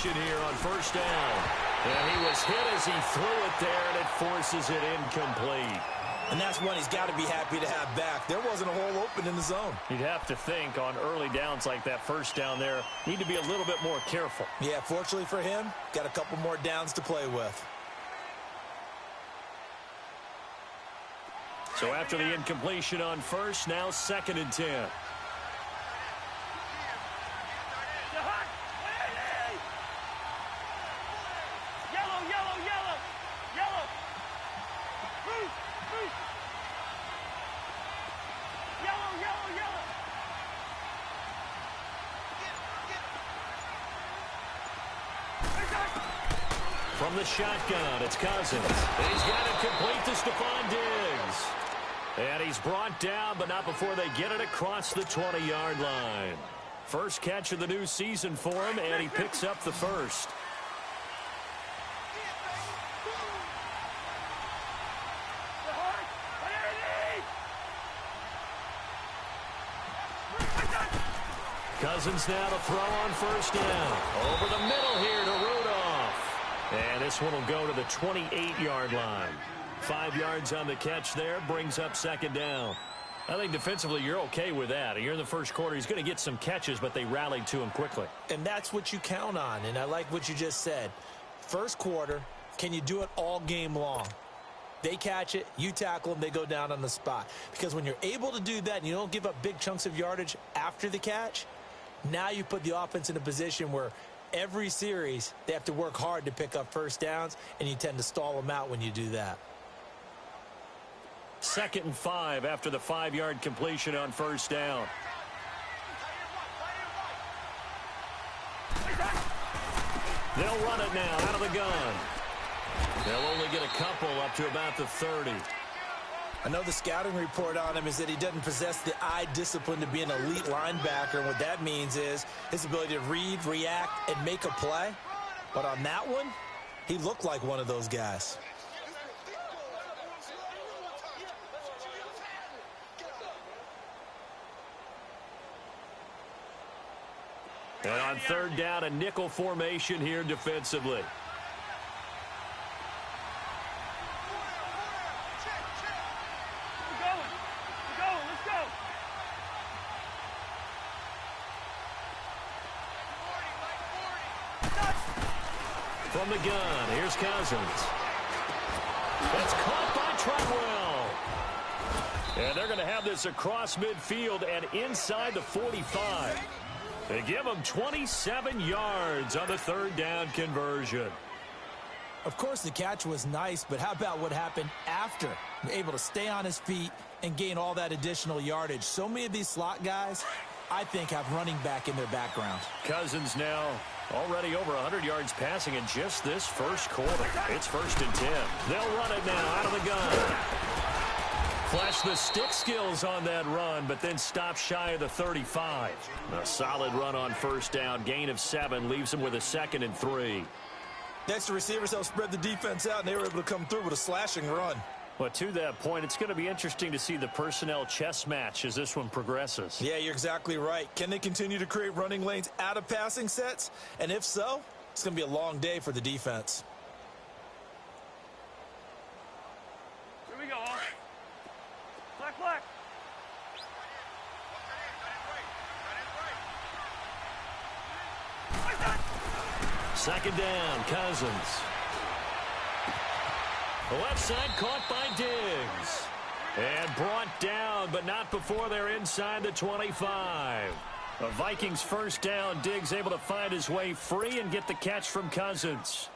formation here on first down. And he was hit as he threw it there, and it forces it incomplete. And that's one he's got to be happy to have back. There wasn't a hole open in the zone. You'd have to think on early downs like that first down there, need to be a little bit more careful. Yeah, fortunately for him, got a couple more downs to play with. So after the incompletion on first, now 2nd and 10. From the shotgun, it's Cousins. He's got it complete to Stephon Diggs. And he's brought down, but not before they get it across the 20-yard line. First catch of the new season for him, and he picks up the first. Cousins now to throw on first down. Over the middle here to Rudolph. And this one will go to the 28-yard line. 5 yards on the catch there, brings up 2nd down. I think defensively you're okay with that. You're in the first quarter. He's going to get some catches, but they rallied to him quickly. And that's what you count on, and I like what you just said. First quarter, can you do it all game long? They catch it, you tackle them, they go down on the spot. Because when you're able to do that and you don't give up big chunks of yardage after the catch, now you put the offense in a position where every series they have to work hard to pick up first downs, and you tend to stall them out when you do that. 2nd and 5 after the 5-yard completion on first down. They'll run it now out of the gun. They'll only get a couple up to about the 30. I know the scouting report on him is that he doesn't possess the eye discipline to be an elite linebacker. And what that means is his ability to read, react, and make a play. But on that one, he looked like one of those guys. And on 3rd down, a nickel formation here defensively. From the gun, here's Cousins. That's caught by Treadwell. And they're going to have this across midfield and inside the 45. They give him 27 yards on the 3rd down conversion. Of course, the catch was nice, but how about what happened after? Able to stay on his feet and gain all that additional yardage. So many of these slot guys, I think, have running back in their background. Cousins now already over 100 yards passing in just this first quarter. It's 1st and 10. They'll run it now out of the gun. Flash the stick skills on that run, but then stop shy of the 35. A solid run on first down. Gain of 7 leaves him with a 2nd and 3. Next, the receivers help spread the defense out, and they were able to come through with a slashing run. But to that point, it's going to be interesting to see the personnel chess match as this one progresses. Yeah, you're exactly right. Can they continue to create running lanes out of passing sets? And if so, it's going to be a long day for the defense. Here we go. Black, black. 2nd down, Cousins. The left side caught by Diggs. And brought down, but not before they're inside the 25. The Vikings first down. Diggs able to find his way free and get the catch from Cousins.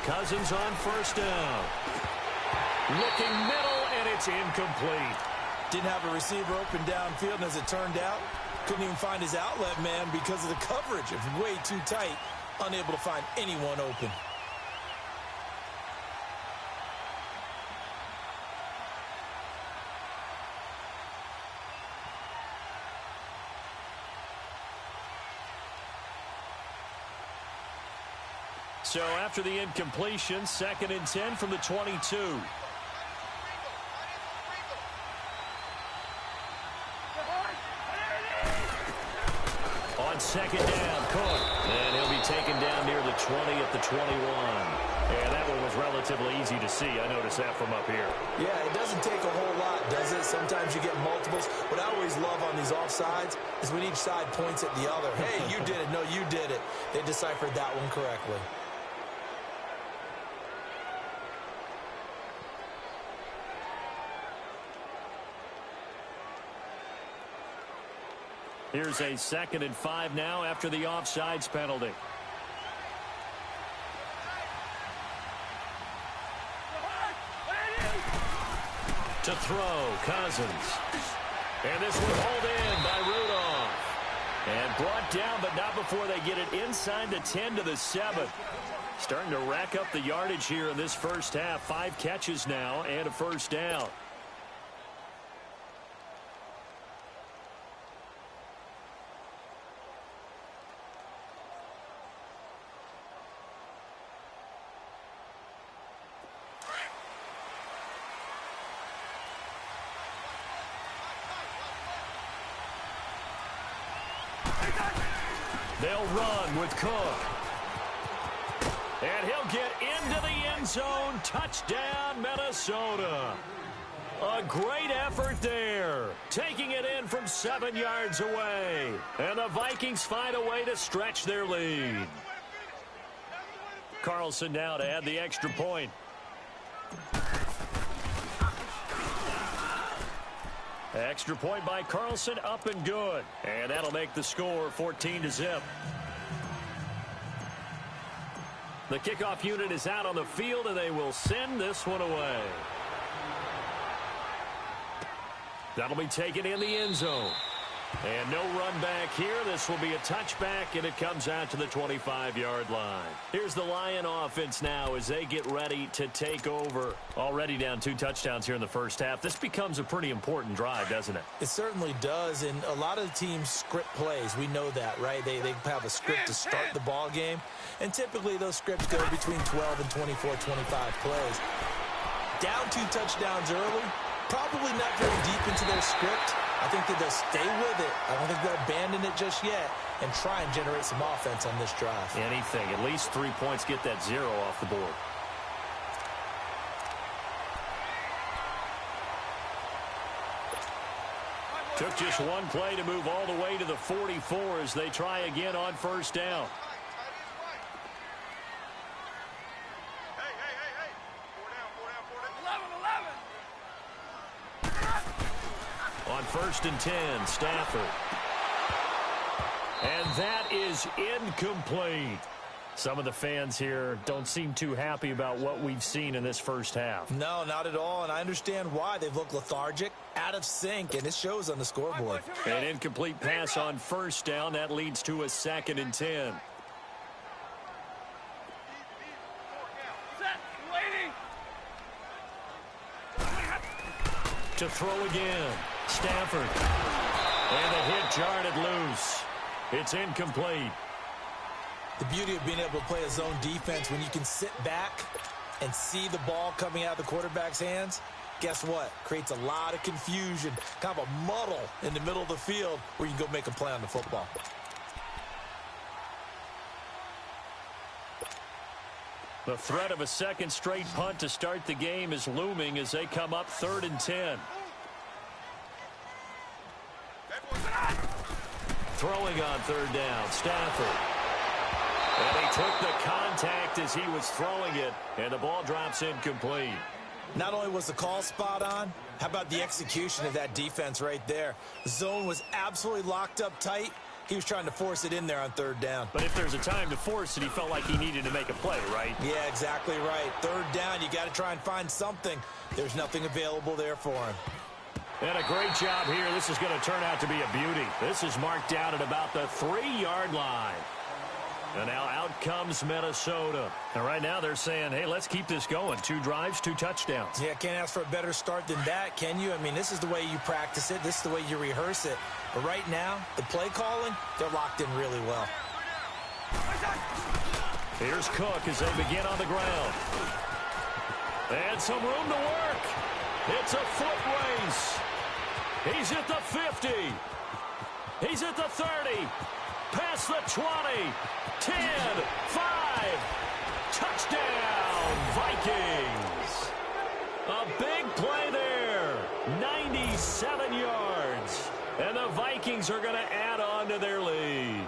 Cousins on first down. Looking middle, and it's incomplete. Didn't have a receiver open downfield, and as it turned out, couldn't even find his outlet man because of the coverage. It was way too tight, unable to find anyone open. So after the incompletion, 2nd and 10 from the 22. On 2nd down, Cook. And he'll be taken down near the 20 at the 21. And that one was relatively easy to see. I noticed that from up here. Yeah, it doesn't take a whole lot, does it? Sometimes you get multiples. What I always love on these offsides is when each side points at the other. Hey, you did it. No, you did it. They deciphered that one correctly. Here's a 2nd and 5 now after the offsides penalty. To throw, Cousins. And this one hauled in by Rudolph. And brought down, but not before they get it inside the 10 to the 7. Starting to rack up the yardage here in this first half. 5 catches now and a first down. They'll run with Cook. And he'll get into the end zone. Touchdown, Minnesota. A great effort there. Taking it in from 7 yards away. And the Vikings find a way to stretch their lead. Carlson now to add the extra point. Extra point by Carlson, up and good. And that'll make the score 14-0. The kickoff unit is out on the field, and they will send this one away. That'll be taken in the end zone. And no run back here. This will be a touchback, and it comes out to the 25-yard line. Here's the Lion offense now as they get ready to take over. Already down 2 touchdowns here in the first half. This becomes a pretty important drive, doesn't it? It certainly does, and a lot of the teams script plays. We know that, right? They have a script to start the ball game, and typically those scripts go between 12 and 24, 25 plays. Down 2 touchdowns early, probably not very deep into their script. I think that they'll stay with it. I don't think they'll abandon it just yet and try and generate some offense on this drive. Anything. At least 3 points, get that 0 off the board. Took just one play to move all the way to the 44 as they try again on first down. On 1st and 10, Stafford. And that is incomplete. Some of the fans here don't seem too happy about what we've seen in this first half. No, not at all, and I understand why. They've looked lethargic, out of sync, and it shows on the scoreboard. An incomplete pass on first down. That leads to a 2nd and 10. To throw again. Stafford. And the hit jarred it loose. It's incomplete. The beauty of being able to play a zone defense when you can sit back and see the ball coming out of the quarterback's hands, guess what? Creates a lot of confusion, kind of a muddle in the middle of the field where you can go make a play on the football. The threat of a 2nd straight punt to start the game is looming as they come up 3rd and 10. Throwing on 3rd down, Stafford. And he took the contact as he was throwing it, and the ball drops incomplete. Not only was the call spot on, how about the execution of that defense right there? The zone was absolutely locked up tight. He was trying to force it in there on 3rd down. But if there's a time to force it, he felt like he needed to make a play, right? Yeah, exactly right. 3rd down, you got to try and find something. There's nothing available there for him. And a great job here. This is going to turn out to be a beauty. This is marked out at about the 3-yard line. And now out comes Minnesota. And right now they're saying, hey, let's keep this going. 2 drives, 2 touchdowns. Yeah, can't ask for a better start than that, can you? I mean, this is the way you practice it. This is the way you rehearse it. But right now, the play calling, they're locked in really well. Here's Cook as they begin on the ground. And some room to work. It's a foot race. He's at the 50. He's at the 30. Past the 20. 10. 5. Touchdown, Vikings. A big play there. 97 yards. And the Vikings are going to add on to their lead.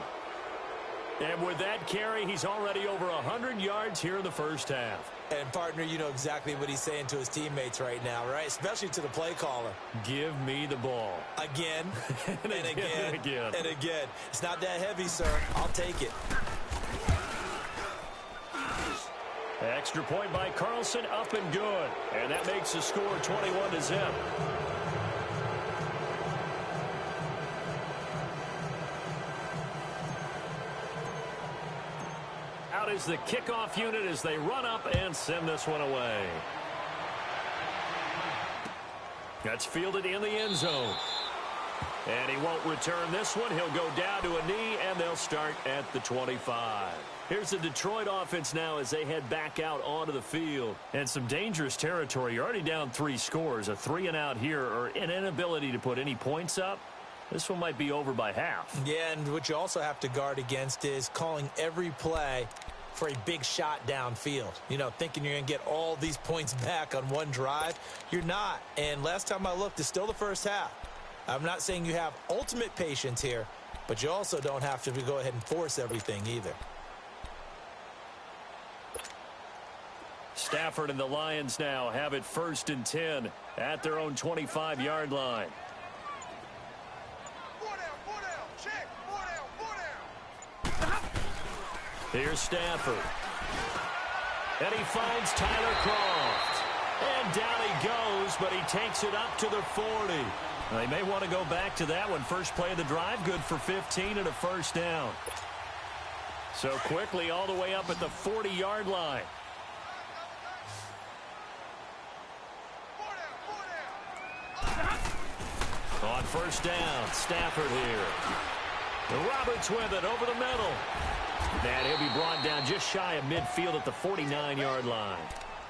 And with that carry, he's already over 100 yards here in the first half. And, partner, you know exactly what he's saying to his teammates right now, right? Especially to the play caller. Give me the ball. Again, and again, and again. and again. It's not that heavy, sir. I'll take it. Extra point by Carlson, up and good. And that makes the score 21-0. Out is the kickoff unit as they run up and send this one away. That's fielded in the end zone. And he won't return this one. He'll go down to a knee, and they'll start at the 25. Here's the Detroit offense now as they head back out onto the field. And some dangerous territory. You're already down 3 scores. A 3-and-out here, or an inability to put any points up. This one might be over by half. Yeah, and what you also have to guard against is calling every play for a big shot downfield. You know, thinking you're going to get all these points back on one drive. You're not. And last time I looked, it's still the first half. I'm not saying you have ultimate patience here, but you also don't have to go ahead and force everything either. Stafford and the Lions now have it 1st and 10 at their own 25-yard line. Here's Stafford. And he finds Tyler Kroft. And down he goes, but he takes it up to the 40. They may want to go back to that one. First play of the drive, good for 15 and a first down. So quickly all the way up at the 40-yard line. On first down, Stafford here. Roberts with it over the middle. And he'll be brought down just shy of midfield at the 49-yard line.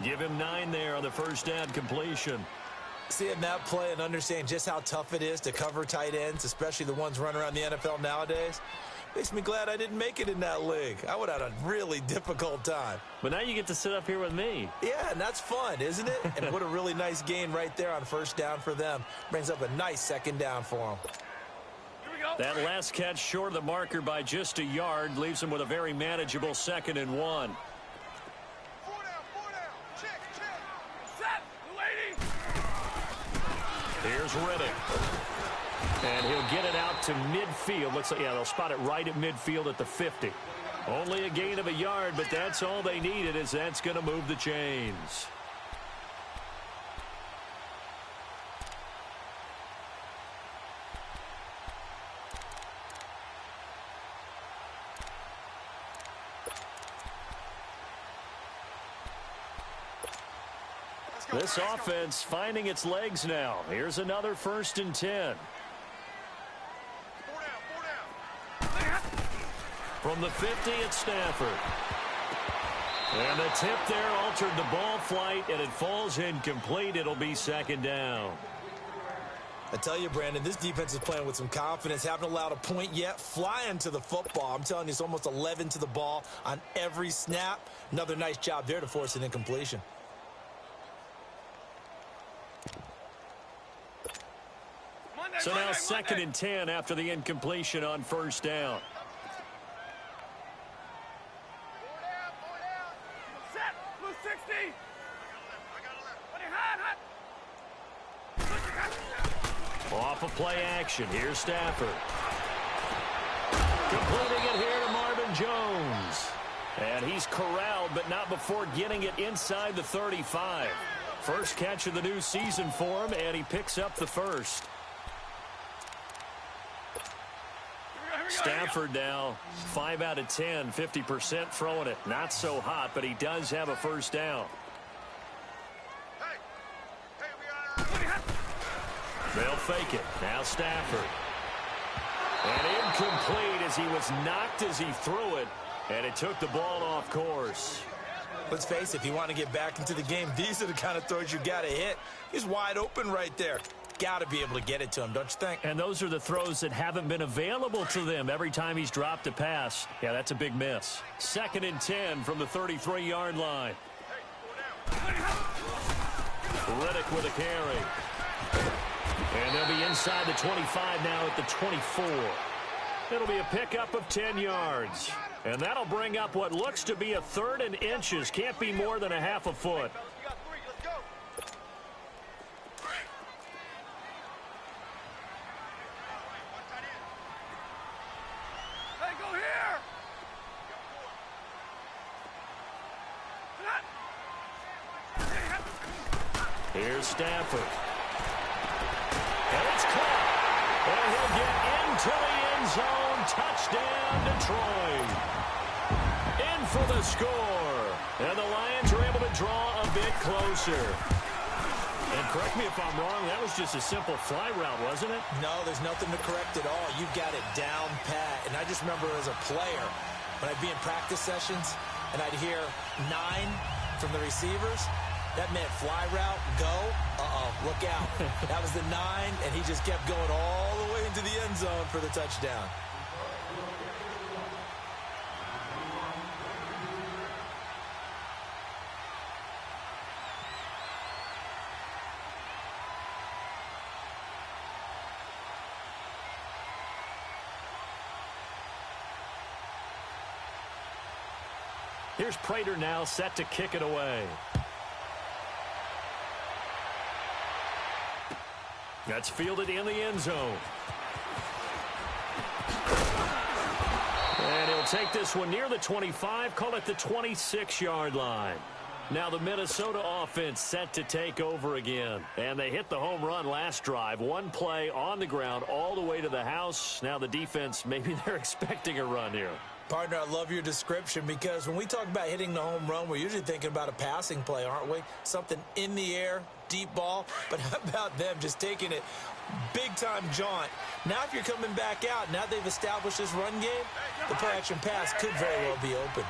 Give him 9 there on the first down completion. Seeing that play and understanding just how tough it is to cover tight ends, especially the ones running around the NFL nowadays, makes me glad I didn't make it in that league. I would have had a really difficult time. But now you get to sit up here with me. Yeah, and that's fun, isn't it? And what a really nice gain right there on first down for them. Brings up a nice second down for them. That last catch short of the marker by just a yard leaves him with a very manageable 2nd and 1. Here's Riddick. And he'll get it out to midfield. Looks like, yeah, they'll spot it right at midfield at the 50. Only a gain of a yard, but that's all they needed, as that's going to move the chains. This offense finding its legs now. Here's another 1st and 10. From the 50, it's Stafford. And the tip there altered the ball flight, and it falls incomplete. It'll be 2nd down. I tell you, Brandon, this defense is playing with some confidence. Haven't allowed a point yet. Flying to the football. I'm telling you, it's almost 11 to the ball on every snap. Another nice job there to force an incompletion. So now 2nd and 10 after the incompletion on first down. Set. Blue 60. Off of play action. Here's Stafford. Completing it here to Marvin Jones. And he's corralled, but not before getting it inside the 35. First catch of the new season for him, and he picks up the first. Stafford now 5 out of 10, 50% throwing it. Not so hot, but he does have a first down. They'll fake it. Now Stafford. And incomplete as he was knocked as he threw it. And it took the ball off course. Let's face it, if you want to get back into the game, these are the kind of throws you got to hit. He's wide open right there. Got to be able to get it to him, don't you think? And those are the throws that haven't been available to them every time he's dropped a pass. Yeah, that's a big miss. 2nd and 10 from the 33-yard line. Riddick with a carry. And they'll be inside the 25 now at the 24. It'll be a pickup of 10 yards. And that'll bring up what looks to be a 3rd and inches. Can't be more than a half a foot. Hey, go here! Here's Stafford. And it's caught. And he'll get into the end zone. Touchdown, Detroit. In for the score. And the Lions are able to draw a bit closer. And correct me if I'm wrong, that was just a simple fly route, wasn't it? No, there's nothing to correct at all. You've got it down pat. And I just remember as a player, when I'd be in practice sessions, and I'd hear 9 from the receivers, that meant fly route, go, look out. That was the 9, and he just kept going all the way into the end zone for the touchdown. Here's Prater now set to kick it away. That's fielded in the end zone. And he'll take this one near the 25, call it the 26-yard line. Now the Minnesota offense set to take over again. And they hit the home run last drive. One play on the ground all the way to the house. Now the defense, maybe they're expecting a run here. Partner, I love your description because when we talk about hitting the home run, we're usually thinking about a passing play, aren't we? Something in the air, deep ball. But how about them just taking it big-time jaunt? Now if you're coming back out, now they've established this run game, the play-action pass could very well be open.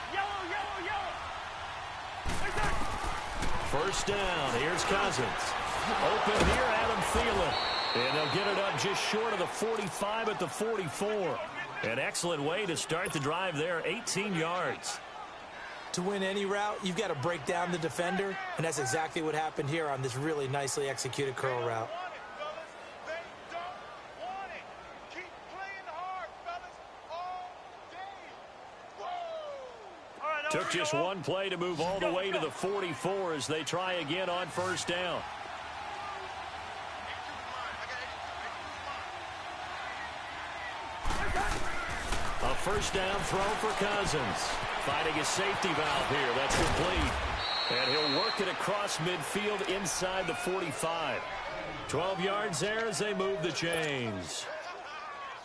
First down, here's Cousins. Open here, Adam Thielen. And they'll get it up just short of the 45 at the 44. An excellent way to start the drive there, 18 yards. To win any route, you've got to break down the defender, and that's exactly what happened here on this really nicely executed curl route. Took just one play to move all the way to the 44 as they try again on first down. A first down throw for Cousins. Finding a safety valve here. That's complete. And he'll work it across midfield inside the 45. 12 yards there as they move the chains.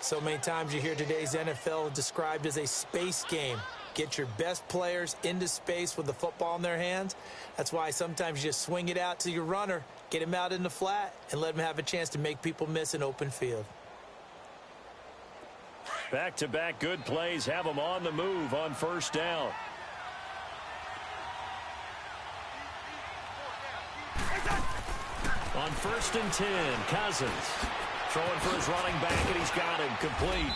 So many times you hear today's NFL described as a space game. Get your best players into space with the football in their hands. That's why sometimes you just swing it out to your runner, get him out in the flat, and let him have a chance to make people miss an open field. Back-to-back good plays have them on the move on first down. On 1st and 10, Cousins throwing for his running back, and he's got him complete.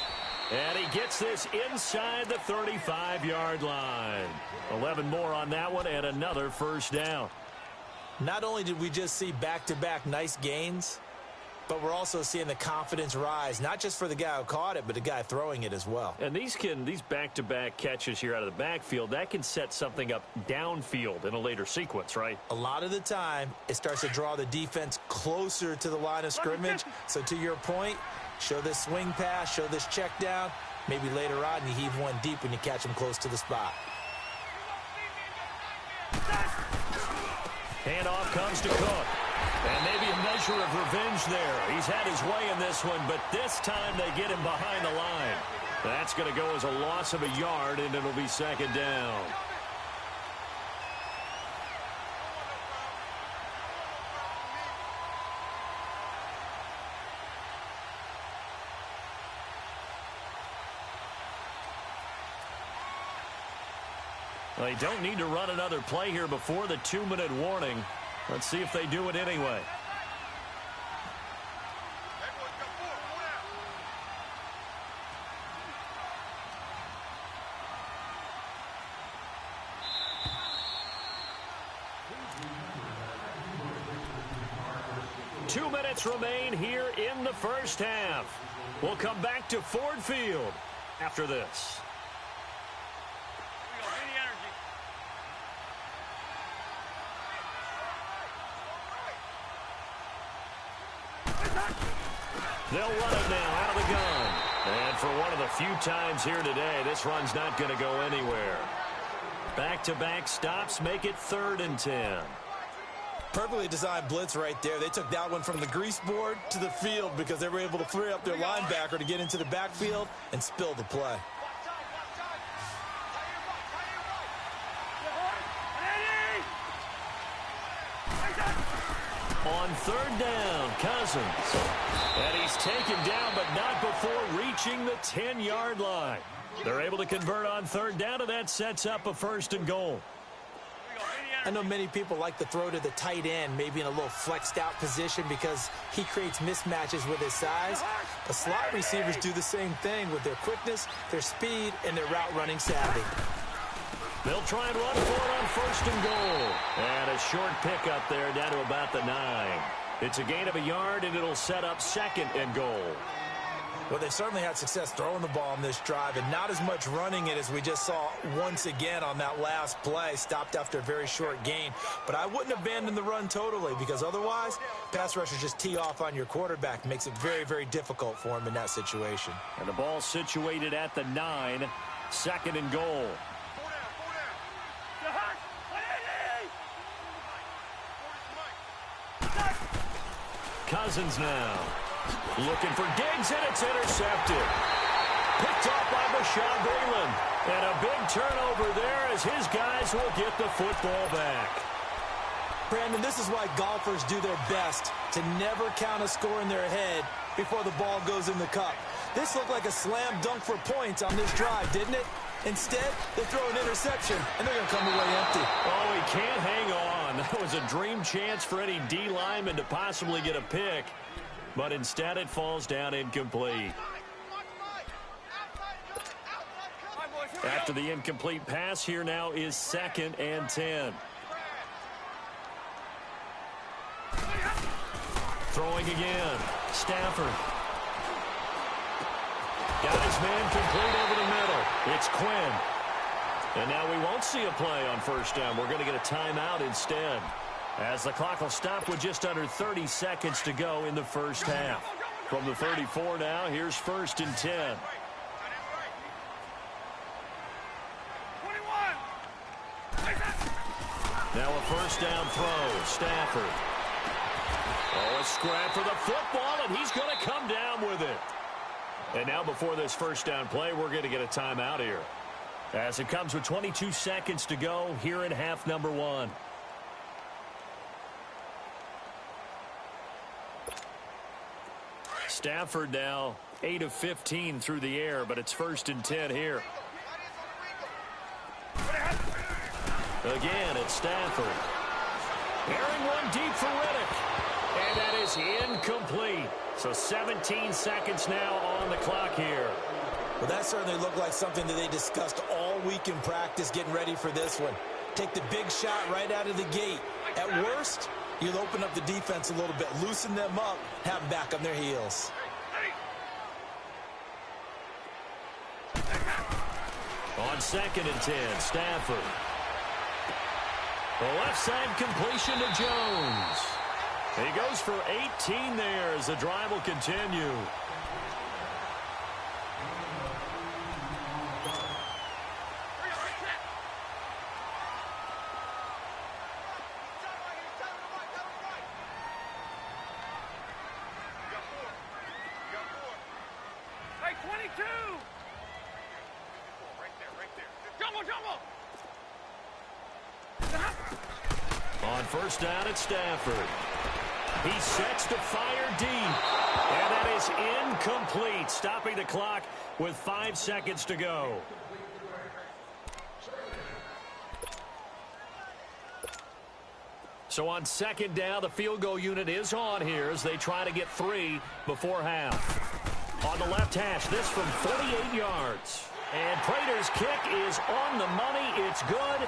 And he gets this inside the 35-yard line. 11 more on that one and another first down. Not only did we just see back-to-back nice gains, but we're also seeing the confidence rise, not just for the guy who caught it, but the guy throwing it as well. And these back-to-back catches here out of the backfield, that can set something up downfield in a later sequence, right? A lot of the time, it starts to draw the defense closer to the line of scrimmage. So to your point, show this swing pass, show this check down. Maybe later on, you heave one deep when you catch him close to the spot. Handoff comes to Cook. And maybe a measure of revenge there. He's had his way in this one, but this time they get him behind the line. That's going to go as a loss of a yard, and it'll be second down. They don't need to run another play here before the 2-minute warning. Let's see if they do it anyway. Two minutes remain here in the first half. We'll come back to Ford Field after this. They'll run it now out of the gun. And for one of the few times here today, this run's not going to go anywhere. Back-to-back stops make it 3rd and 10. Perfectly designed blitz right there. They took that one from the grease board to the field because they were able to free up their linebacker to get into the backfield and spill the play. On 3rd down, Cousins. And he's taken down, but not before reaching the 10-yard line. They're able to convert on 3rd down, and that sets up a 1st and goal. I know many people like to throw to the tight end, maybe in a little flexed out position because he creates mismatches with his size. But slot receivers do the same thing with their quickness, their speed, and their route running savvy. They'll try and run for it on 1st and goal. And a short pickup there down to about the 9. It's a gain of a yard, and it'll set up 2nd and goal. Well, they've certainly had success throwing the ball on this drive and not as much running it as we just saw once again on that last play. Stopped after a very short gain. But I wouldn't abandon the run totally because otherwise, pass rushers just tee off on your quarterback. Makes it very, very difficult for him in that situation. And the ball situated at the 9. 2nd and goal. Cousins now. Looking for Diggs, and it's intercepted. Picked off by Bashaud Breeland. And a big turnover there as his guys will get the football back. Brandon, this is why golfers do their best to never count a score in their head before the ball goes in the cup. This looked like a slam dunk for points on this drive, didn't it? Instead, they throw an interception, and they're going to come away empty. Oh, he can't hang on. That was a dream chance for any D lineman to possibly get a pick. But instead, it falls down incomplete. After the incomplete pass, here now is 2nd and 10. Throwing again. Stafford. Got his man complete over the middle. It's Quinn. And now we won't see a play on 1st down. We're going to get a timeout instead, as the clock will stop with just under 30 seconds to go in the first half. From the 34 now, here's 1st and 10. Now a 1st down throw. Stafford. Oh, a scrap for the football, and he's going to come down with it. And now before this 1st down play, we're going to get a timeout here, as it comes with 22 seconds to go here in half number 1. Stafford now 8 of 15 through the air, but it's 1st and 10 here. Again, it's Stafford. Airing one deep for Riddick. And that is incomplete. So 17 seconds now on the clock here. Well, that certainly looked like something that they discussed all week in practice getting ready for this one. Take the big shot right out of the gate. At worst, you'll open up the defense a little bit, loosen them up, have them back on their heels. On 2nd and 10, Stafford. The left side completion to Jones. He goes for 18 there as the drive will continue. Hey, 22! Jumbo! On 1st down, it's Stafford. He sets to fire deep. And that is incomplete, stopping the clock with 5 seconds to go. So on second down, the field goal unit is on here as they try to get 3 before half. On the left hash, this from 48 yards. And Prater's kick is on the money. It's good.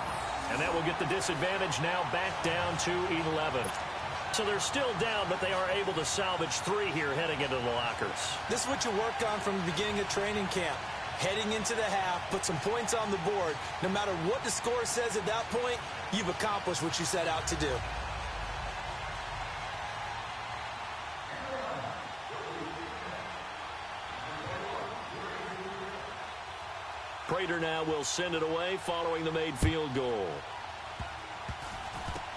And that will get the disadvantage now back down to 11. So they're still down, but they are able to salvage 3 here heading into the lockers. This is what you worked on from the beginning of training camp. Heading into the half, put some points on the board. No matter what the score says at that point, you've accomplished what you set out to do. Prater now will send it away following the made field goal.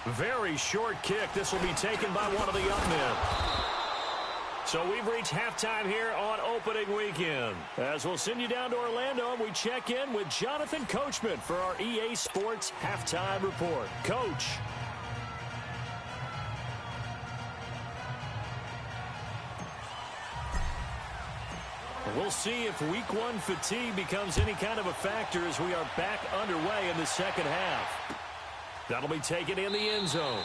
Very short kick. This will be taken by one of the young men. So we've reached halftime here on opening weekend. As we'll send you down to Orlando, and we check in with Jonathan Coachman for our EA Sports Halftime Report. Coach. We'll see if week 1 fatigue becomes any kind of a factor as we are back underway in the second half. That'll be taken in the end zone.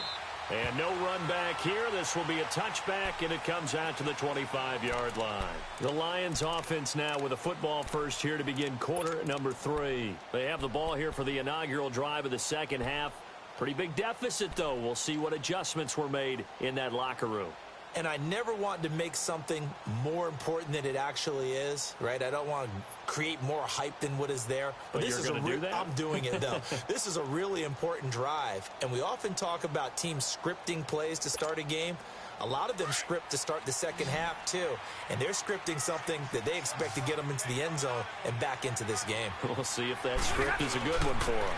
And no run back here. This will be a touchback, and it comes out to the 25-yard line. The Lions offense now with a football first here to begin quarter number 3. They have the ball here for the inaugural drive of the second half. Pretty big deficit, though. We'll see what adjustments were made in that locker room. And I never want to make something more important than it actually is, right? I don't want to create more hype than what is there. But this you're going to do that? I'm doing it, though. This is a really important drive. And we often talk about teams scripting plays to start a game. A lot of them script to start the second half, too. And they're scripting something that they expect to get them into the end zone and back into this game. We'll see if that script is a good one for them.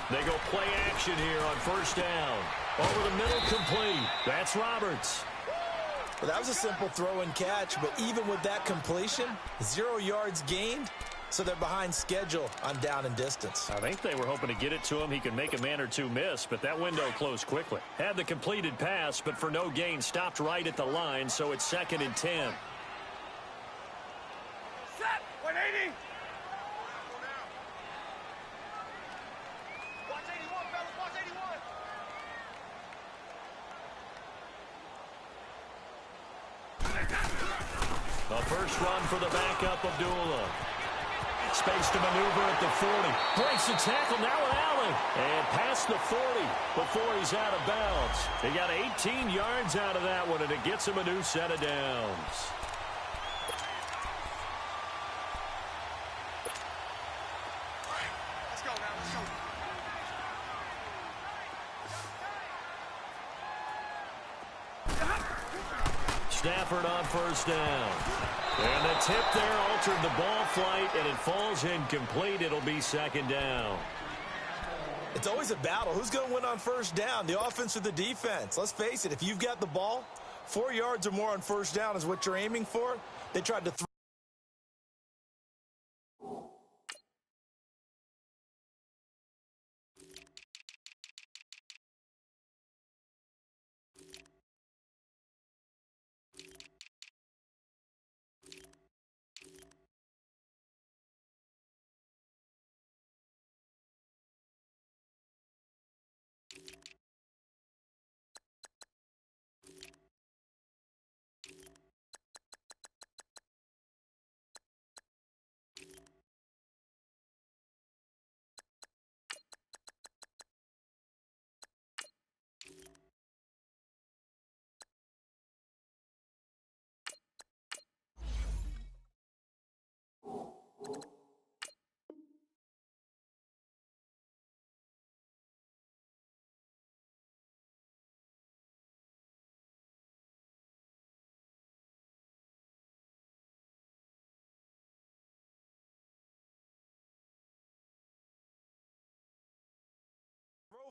They go play action here on first down. Over the middle, complete. That's Roberts. Well, that was a simple throw and catch, but even with that completion, 0 yards gained, so they're behind schedule on down and distance. I think they were hoping to get it to him. He could make a man or two miss, but that window closed quickly. Had the completed pass, but for no gain, stopped right at the line, so it's 2nd and 10. Set! 180! A first run for the backup, Abdullah. Space to maneuver at the 40. Breaks the tackle now with Allen. And past the 40 before he's out of bounds. He got 18 yards out of that one, and it gets him a new set of downs. Let's go now, let's go. Stafford on first down. And the tip there altered the ball flight, and it falls incomplete. It'll be 2nd down. It's always a battle. Who's going to win on first down, the offense or the defense? Let's face it, if you've got the ball, 4 yards or more on first down is what you're aiming for. They tried to throw.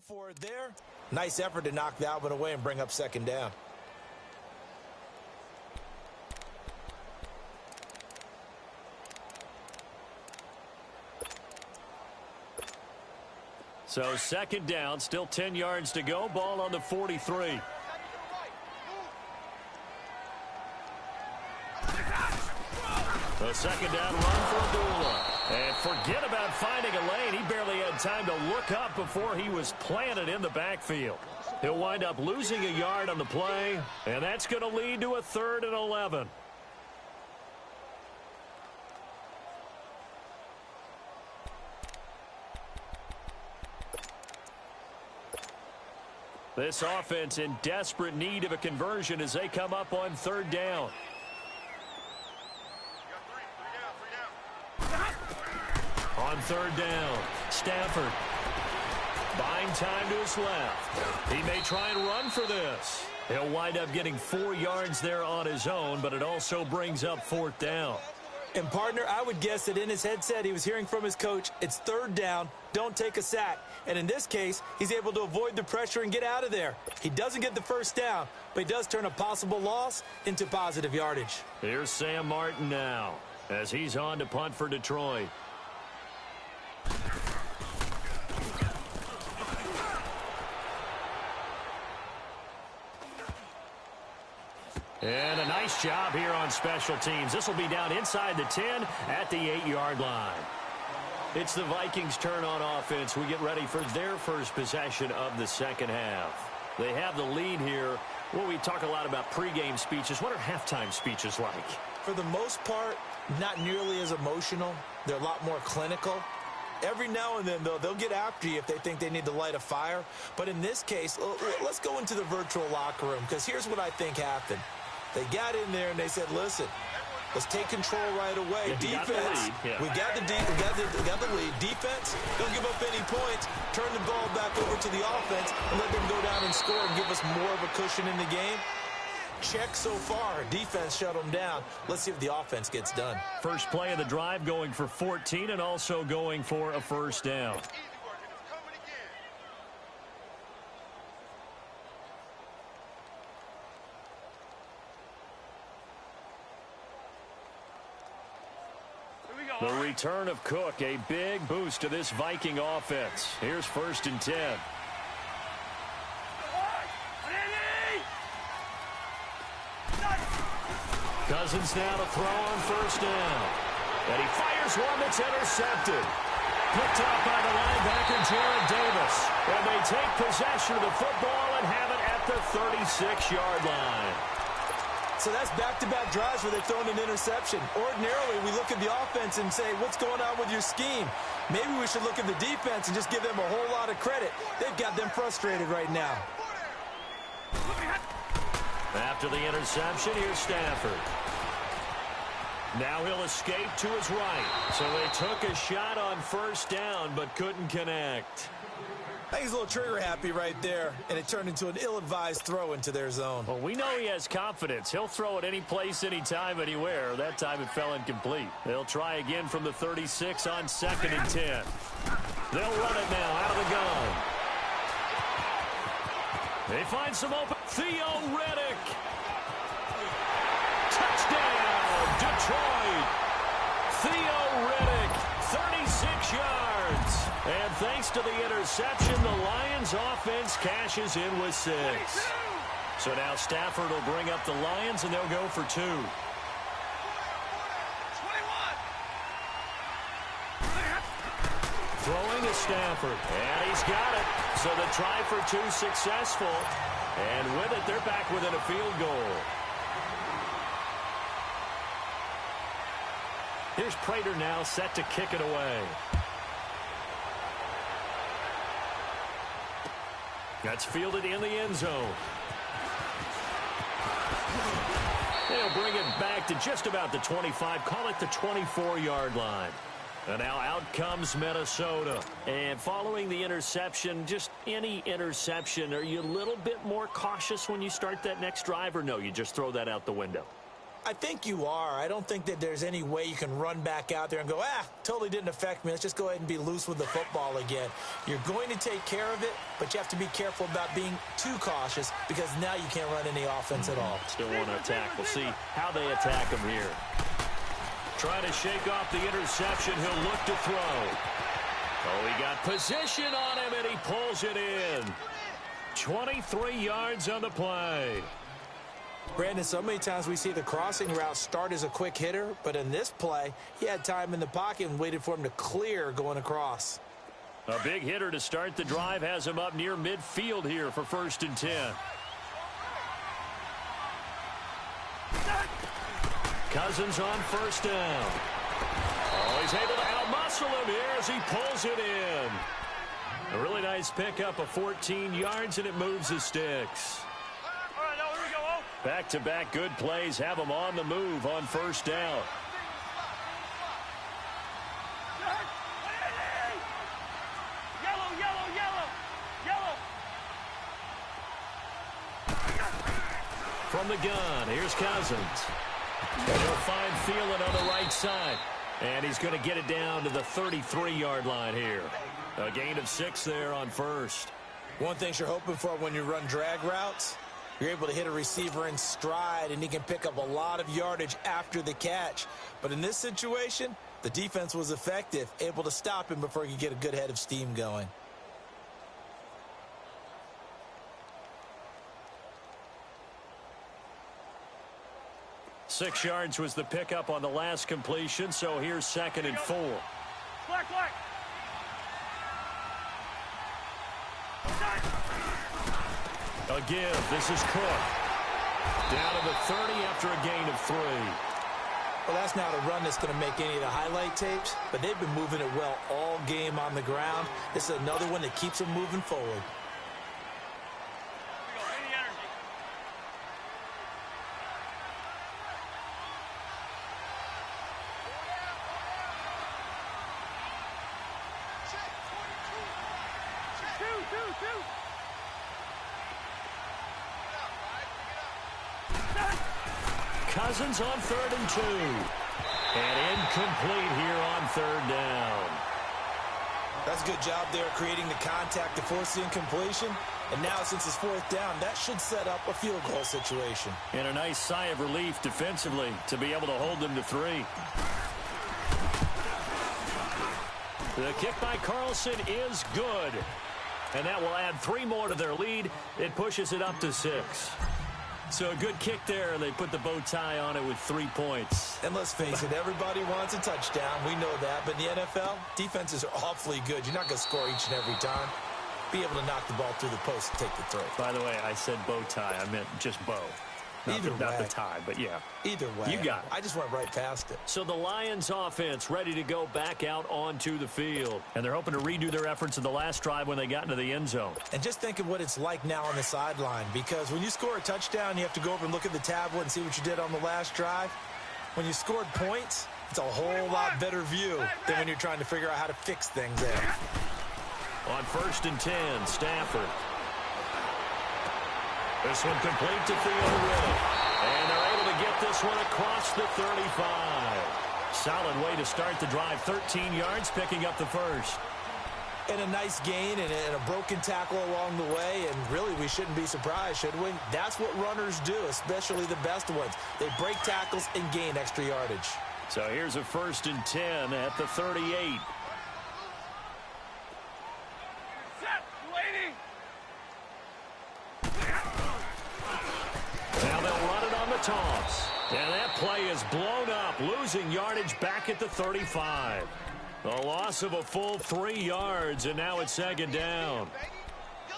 For it there. Nice effort to knock that one away and bring up 2nd down. So 2nd down, still 10 yards to go. Ball on the 43. The 2nd down run for Abdullah. And forget about finding a lane. He barely had time to look up before he was planted in the backfield. He'll wind up losing a yard on the play, and that's going to lead to a 3rd and 11. This offense in desperate need of a conversion as they come up on 3rd down. On 3rd down, Stafford buying time to his left. He may try and run for this. He'll wind up getting 4 yards there on his own, but it also brings up 4th down. And, partner, I would guess that in his headset he was hearing from his coach, it's 3rd down, don't take a sack. And in this case, he's able to avoid the pressure and get out of there. He doesn't get the 1st down, but he does turn a possible loss into positive yardage. Here's Sam Martin now as he's on to punt for Detroit. And a nice job here on special teams. This will be down inside the 10 at the 8-yard line. It's the Vikings' turn on offense. We get ready for their first possession of the second half. They have the lead here. Well, we talk a lot about pregame speeches. What are halftime speeches like? For the most part, not nearly as emotional. They're a lot more clinical. Every now and then, though, they'll get after you if they think they need to light a fire. But in this case, let's go into the virtual locker room, because here's what I think happened. They got in there and they said, listen, let's take control right away. Defense, we got the lead. Defense, don't give up any points. Turn the ball back over to the offense and let them go down and score and give us more of a cushion in the game. Check so far. Defense shut them down. Let's see if the offense gets done. First play of the drive going for 14 and also going for a 1st down. The return of Cook, a big boost to this Viking offense. Here's 1st and 10. Cousins now to throw on 1st down. And he fires one that's intercepted. Picked up by the linebacker, Jared Davis. And they take possession of the football and have it at the 36-yard line. So that's back-to-back drives where they've thrown an interception. Ordinarily, we look at the offense and say, what's going on with your scheme? Maybe we should look at the defense and just give them a whole lot of credit. They've got them frustrated right now. After the interception, here's Stafford. Now he'll escape to his right. So they took a shot on 1st down, but couldn't connect. I think he's a little trigger happy right there, and it turned into an ill-advised throw into their zone. Well, we know he has confidence. He'll throw it any place, anytime, anywhere. That time it fell incomplete. They'll try again from the 36 on 2nd and 10. They'll run it now out of the gun. They find some open. Theo Riddick. Touchdown, Detroit. Theo Riddick, 36 yards. And thanks to the interception, the Lions offense cashes in with 6. So now Stafford will bring up the Lions, and they'll go for 2. Throwing to Stafford, and he's got it. So the try for 2 successful. And with it, they're back within a field goal. Here's Prater now set to kick it away. That's fielded in the end zone. They'll bring it back to just about the 25. Call it the 24-yard line. And now out comes Minnesota. And following the interception, just any interception, are you a little bit more cautious when you start that next drive, or no, you just throw that out the window? I think you are. I don't think that there's any way you can run back out there and go, totally didn't affect me. Let's just go ahead and be loose with the football again. You're going to take care of it, but you have to be careful about being too cautious because now you can't run any offense at all. Still want to attack. We'll see how they attack him here. Trying to shake off the interception. He'll look to throw. Oh, he got position on him, and he pulls it in. 23 yards on the play. Brandon, so many times we see the crossing route start as a quick hitter, but in this play, he had time in the pocket and waited for him to clear going across. A big hitter to start the drive has him up near midfield here for 1st and 10. Cousins on 1st down. Oh, he's able to outmuscle him here as he pulls it in. A really nice pickup of 14 yards, and it moves the sticks. All right, now here we go. Back-to-back good plays have him on the move on 1st down. Yellow, yellow, yellow, yellow. From the gun, here's Cousins. And he'll find Thielen on the right side. And he's going to get it down to the 33-yard line here. A gain of 6 there on 1st. One thing you're hoping for when you run drag routes, you're able to hit a receiver in stride, and he can pick up a lot of yardage after the catch. But in this situation, the defense was effective, able to stop him before he could get a good head of steam going. Six yards was the pickup on the last completion, so here's 2nd and 4. Black. A give. This is Cook. Down to the 30 after a gain of 3. Well, that's not a run that's going to make any of the highlight tapes, but they've been moving it well all game on the ground. This is another one that keeps them moving forward. Any energy. Two. Cousins on 3rd and 2. And incomplete here on 3rd down. That's a good job there creating the contact to force the incompletion. And now since it's 4th down, that should set up a field goal situation. And a nice sigh of relief defensively to be able to hold them to 3. The kick by Carlson is good. And that will add 3 more to their lead. It pushes it up to 6. So a good kick there, and they put the bow tie on it with 3 points. And let's face it, everybody wants a touchdown. We know that. But in the NFL, defenses are awfully good. You're not going to score each and every time. Be able to knock the ball through the post and take the throw. By the way, I said bow tie. I meant just bow. Not the tie, but yeah. Either way. You got it. I just went right past it. So the Lions offense ready to go back out onto the field. And they're hoping to redo their efforts in the last drive when they got into the end zone. And just think of what it's like now on the sideline. Because when you score a touchdown, you have to go over and look at the tablet and see what you did on the last drive. When you scored points, it's a whole lot better view than when you're trying to figure out how to fix things there. On 1st and 10, Stafford. This one complete to Thielen. And they're able to get this one across the 35. Solid way to start the drive. 13 yards, picking up the 1st. And a nice gain and a broken tackle along the way. And really, we shouldn't be surprised, should we? That's what runners do, especially the best ones. They break tackles and gain extra yardage. So here's a 1st and 10 at the 38. Now they'll run it on the toss. And that play is blown up, losing yardage back at the 35. A loss of a full 3 yards, and now it's 2nd down.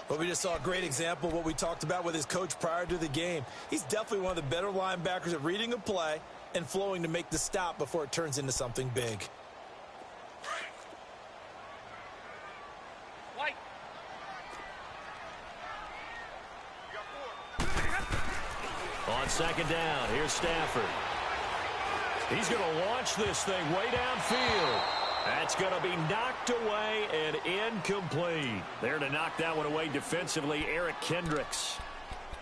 But we just saw a great example of what we talked about with his coach prior to the game. He's definitely one of the better linebackers at reading a play and flowing to make the stop before it turns into something big. On 2nd down, here's Stafford. He's going to launch this thing way downfield. That's going to be knocked away and incomplete. There to knock that one away defensively, Eric Kendricks.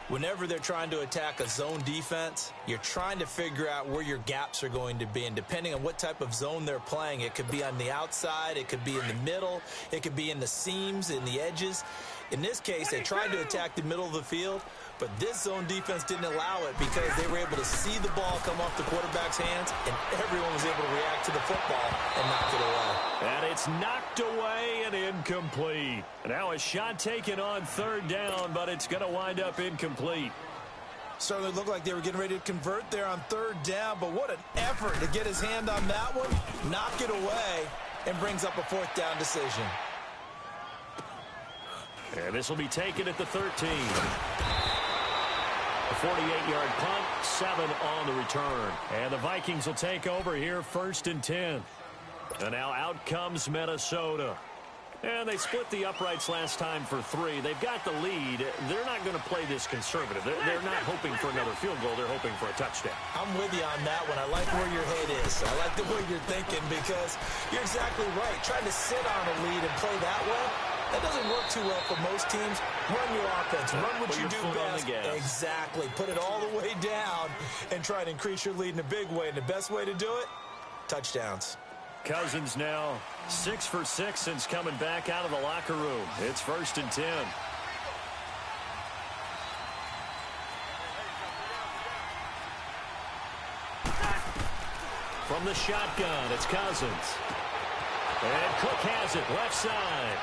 Whenever they're trying to attack a zone defense, you're trying to figure out where your gaps are going to be. And depending on what type of zone they're playing, it could be on the outside, it could be in the middle, it could be in the seams, in the edges. In this case, they tried to attack the middle of the field, but this zone defense didn't allow it because they were able to see the ball come off the quarterback's hands, and everyone was able to react to the football and knock it away. And it's knocked away and incomplete. Now a shot taken on 3rd down, but it's going to wind up incomplete. Certainly looked like they were getting ready to convert there on third down, but what an effort to get his hand on that one, knock it away, and brings up a fourth down decision. And this will be taken at the 13. A 48-yard punt, 7 on the return. And the Vikings will take over here, 1st and 10. And now out comes Minnesota. And they split the uprights last time for 3. They've got the lead. They're not going to play this conservative. They're not hoping for another field goal. They're hoping for a touchdown. I'm with you on that one. I like where your head is. I like the way you're thinking because you're exactly right. Trying to sit on a lead and play that way, that doesn't work too well for most teams. Run your offense. Run what you do best. Exactly. Put it all the way down and try to increase your lead in a big way. And the best way to do it, touchdowns. Cousins now 6 for 6 since coming back out of the locker room. It's 1st and 10. From the shotgun, it's Cousins. And Cook has it left side.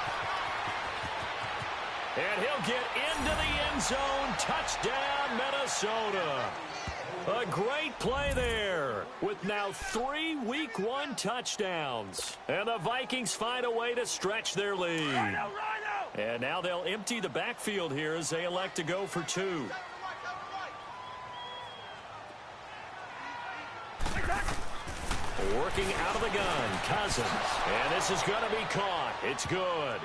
And he'll get into the end zone. Touchdown, Minnesota. A great play there with now 3 Week 1 touchdowns. And the Vikings find a way to stretch their lead. And now they'll empty the backfield here as they elect to go for 2. Working out of the gun, Cousins. And this is going to be caught. It's good.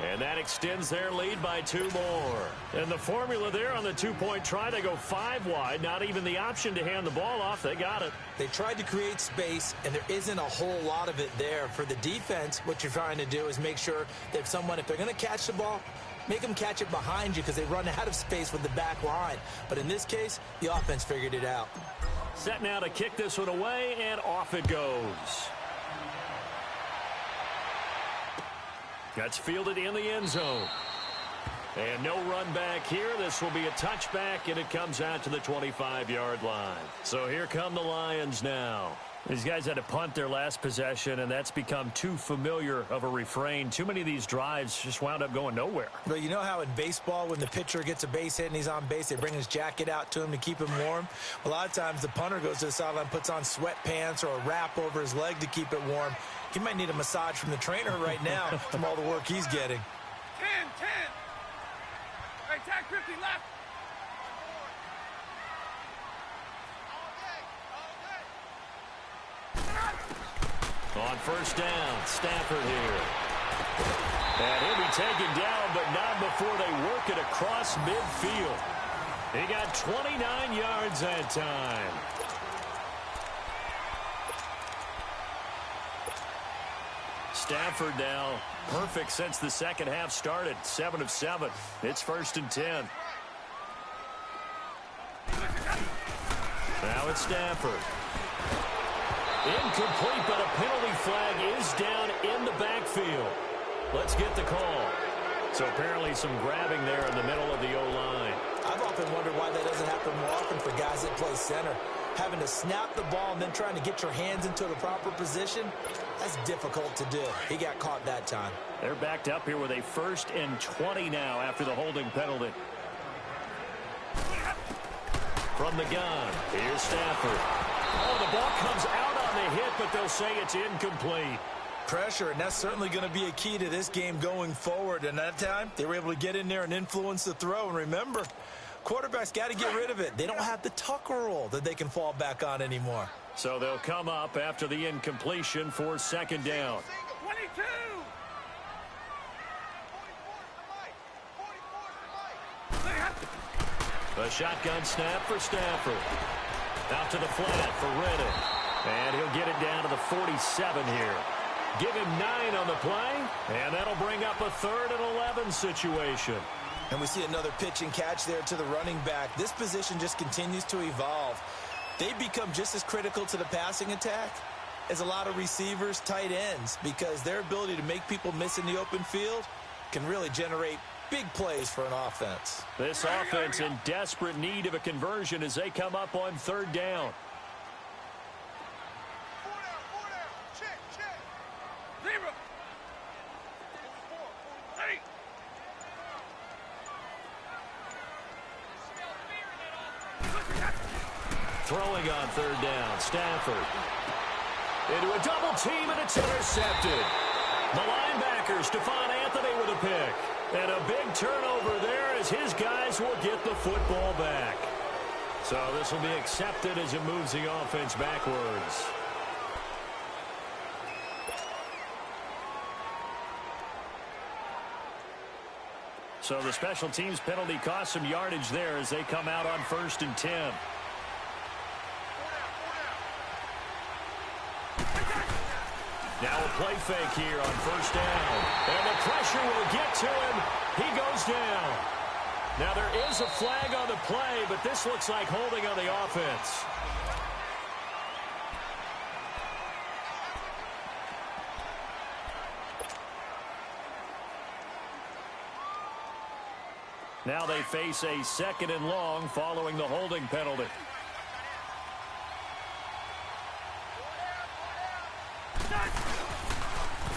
And that extends their lead by 2 more. And the formula there on the 2-point try, they go 5 wide. Not even the option to hand the ball off. They got it. They tried to create space, and there isn't a whole lot of it there. For the defense, what you're trying to do is make sure that if they're going to catch the ball, make them catch it behind you because they run out of space with the back line. But in this case, the offense figured it out. Set now to kick this one away, and off it goes. That's fielded in the end zone. And no run back here. This will be a touchback, and it comes out to the 25-yard line. So here come the Lions now. These guys had to punt their last possession, and that's become too familiar of a refrain. Too many of these drives just wound up going nowhere. But you know how in baseball, when the pitcher gets a base hit and he's on base, they bring his jacket out to him to keep him warm? A lot of times the punter goes to the sideline, puts on sweatpants or a wrap over his leg to keep it warm. He might need a massage from the trainer right now from all the work he's getting. 10. Hey, tag 50 left. On first down, Stafford here. And he'll be taken down, but not before they work it across midfield. He got 29 yards that time. Stafford now perfect since the second half started. 7 of 7. It's 1st and 10. Now it's Stafford. Incomplete, but a penalty flag is down in the backfield. Let's get the call. So apparently some grabbing there in the middle of the O-line. I've often wondered why that doesn't happen more often for guys that play center. Having to snap the ball and then trying to get your hands into the proper position, that's difficult to do. He got caught that time. They're backed up here with a 1st and 20 now after the holding penalty. From the gun, here's Stafford. Oh, the ball comes out on the hit, but they'll say it's incomplete. Pressure, and that's certainly going to be a key to this game going forward. And that time, they were able to get in there and influence the throw. And remember, quarterbacks got to get rid of it. They don't have the tuck rule that they can fall back on anymore. So they'll come up after the incompletion for 2nd down. 22. The shotgun snap for Stafford. Out to the flat for Reddick. And he'll get it down to the 47 here. Give him 9 on the play, and that'll bring up a 3rd and 11 situation. And we see another pitch and catch there to the running back. This position just continues to evolve. They become just as critical to the passing attack as a lot of receivers, tight ends, because their ability to make people miss in the open field can really generate big plays for an offense. This offense in desperate need of a conversion as they come up on 3rd down. Throwing on third down, Stafford. Into a double team, and it's intercepted. The linebacker, Stephon Anthony, with a pick. And a big turnover there as his guys will get the football back. So this will be accepted as it moves the offense backwards. So the special teams penalty cost some yardage there as they come out on 1st and 10. Now a play fake here on 1st down. And the pressure will get to him. He goes down. Now there is a flag on the play, but this looks like holding on the offense. Now they face a 2nd and long following the holding penalty.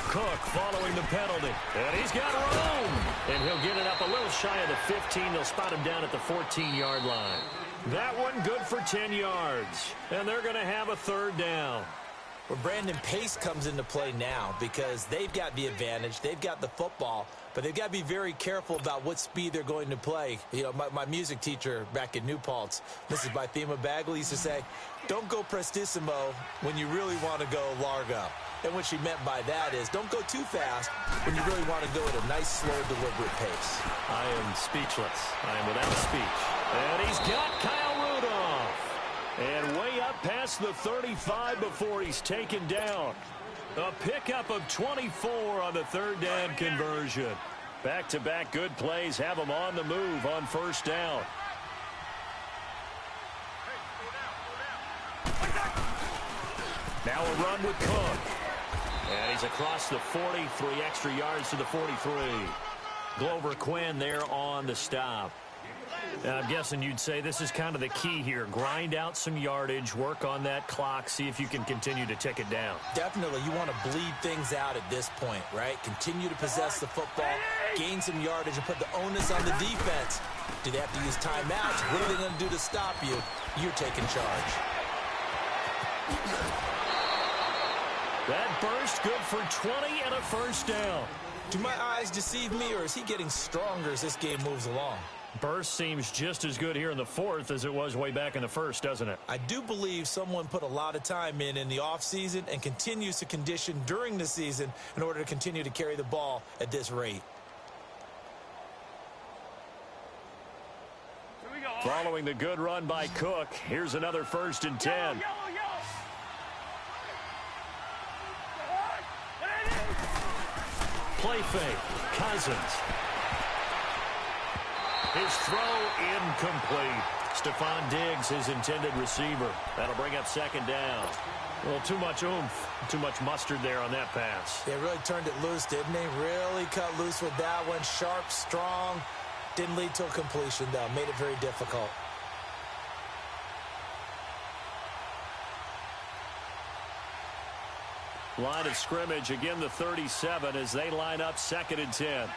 Cook following the penalty. And he's got room. And he'll get it up a little shy of the 15. They'll spot him down at the 14-yard line. That one good for 10 yards. And they're going to have a 3rd down. Well, Brandon, pace comes into play now because they've got the advantage. They've got the football, but they've got to be very careful about what speed they're going to play. You know, my music teacher back in New Paltz, Mrs. Bythema Bagley, used to say, don't go prestissimo when you really want to go largo. And what she meant by that is don't go too fast when you really want to go at a nice, slow, deliberate pace. I am speechless. I am without speech. And he's got Kyle Rudolph. And way up past the 35 before he's taken down. A pickup of 24 on the 3rd down conversion. Back-to-back good plays have him on the move on 1st down. Now a run with Cook. And he's across the 40, 3 extra yards to the 43. Glover Quinn there on the stop. Now, I'm guessing you'd say this is kind of the key here. Grind out some yardage, work on that clock, see if you can continue to tick it down. Definitely, you want to bleed things out at this point, right? Continue to possess the football, gain some yardage, and put the onus on the defense. Do they have to use timeouts? What are they going to do to stop you? You're taking charge. That burst good for 20 and a 1st down. Do my eyes deceive me, or is he getting stronger as this game moves along? Burst seems just as good here in the 4th as it was way back in the 1st, doesn't it? I do believe someone put a lot of time in the offseason and continues to condition during the season in order to continue to carry the ball at this rate. Following the good run by Cook, here's another 1st and 10. Play fake. Cousins. His throw incomplete. Stephon Diggs, his intended receiver. That'll bring up 2nd down. Well, too much oomph, too much mustard there on that pass. They really turned it loose, didn't they? Really cut loose with that one. Sharp, strong. Didn't lead to a completion, though. Made it very difficult. Line of scrimmage, again the 37 as they line up 2nd and 10.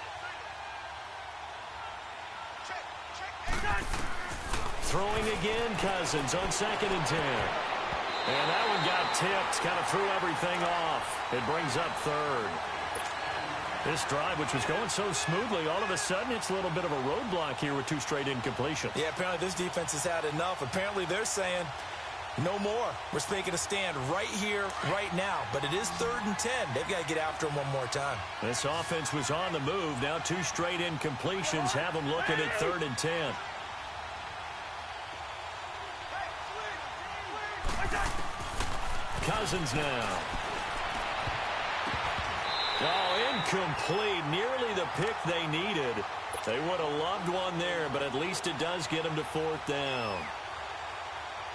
Throwing again, Cousins on 2nd and 10. And that one got tipped, kind of threw everything off. It brings up 3rd. This drive, which was going so smoothly, all of a sudden it's a little bit of a roadblock here with 2 straight incompletions. Yeah, apparently this defense has had enough. Apparently they're saying no more. We're taking a stand right here, right now. But it is 3rd and 10. They've got to get after him one more time. This offense was on the move. Now 2 straight incompletions have them looking at 3rd and 10. Cousins now. Oh, incomplete. Nearly the pick they needed. They would have loved one there, but at least it does get them to 4th down.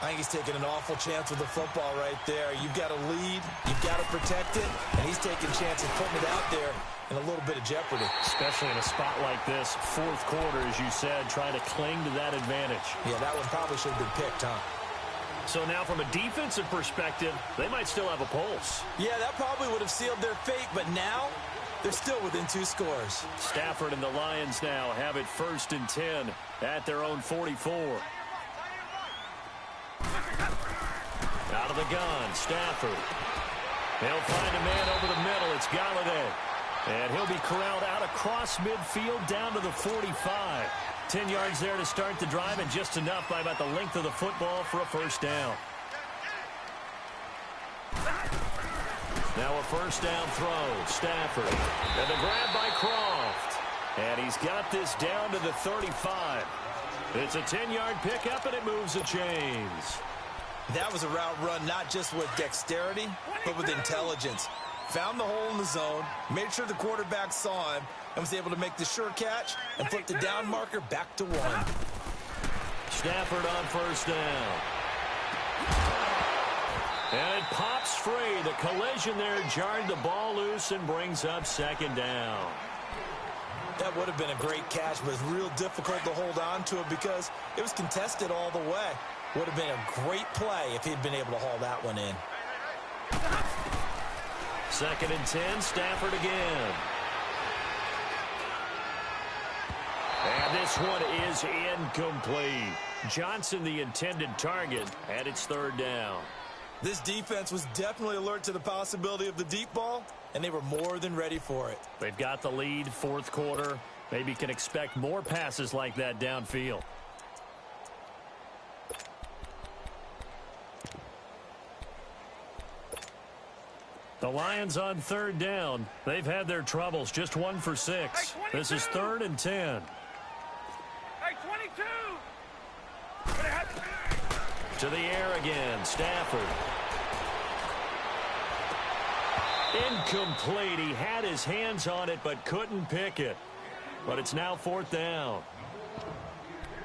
I think he's taking an awful chance with the football right there. You've got to lead. You've got to protect it. And he's taking chances putting it out there in a little bit of jeopardy. Especially in a spot like this, 4th quarter, as you said, trying to cling to that advantage. Yeah, that one probably should have been picked, huh? So now from a defensive perspective, they might still have a pulse. Yeah, that probably would have sealed their fate, but now they're still within 2 scores. Stafford and the Lions now have it 1st and 10 at their own 44. Out of the gun, Stafford. They'll find a man over the middle. It's Galladay. And he'll be corralled out across midfield down to the 45. 10 yards there to start the drive, and just enough by about the length of the football for a first down. Now a first down throw. Stafford. And the grab by Croft. And he's got this down to the 35. It's a 10-yard pickup, and it moves the chains. That was a route run not just with dexterity, but with intelligence. Found the hole in the zone, made sure the quarterback saw him, and was able to make the sure catch and flip the down marker back to 1. Stafford on first down. And it pops free. The collision there jarred the ball loose and brings up second down. That would have been a great catch, but it's real difficult to hold on to it because it was contested all the way. Would have been a great play if he'd been able to haul that one in. 2nd and 10, Stafford again. And this one is incomplete. Johnson, the intended target, and it's 3rd down. This defense was definitely alert to the possibility of the deep ball, and they were more than ready for it. They've got the lead, 4th quarter. Maybe can expect more passes like that downfield. The Lions on 3rd down. They've had their troubles. Just 1 for 6. This is 3rd and 10. Hey, 22! To the air again. Stafford. Incomplete. He had his hands on it but couldn't pick it. But it's now 4th down.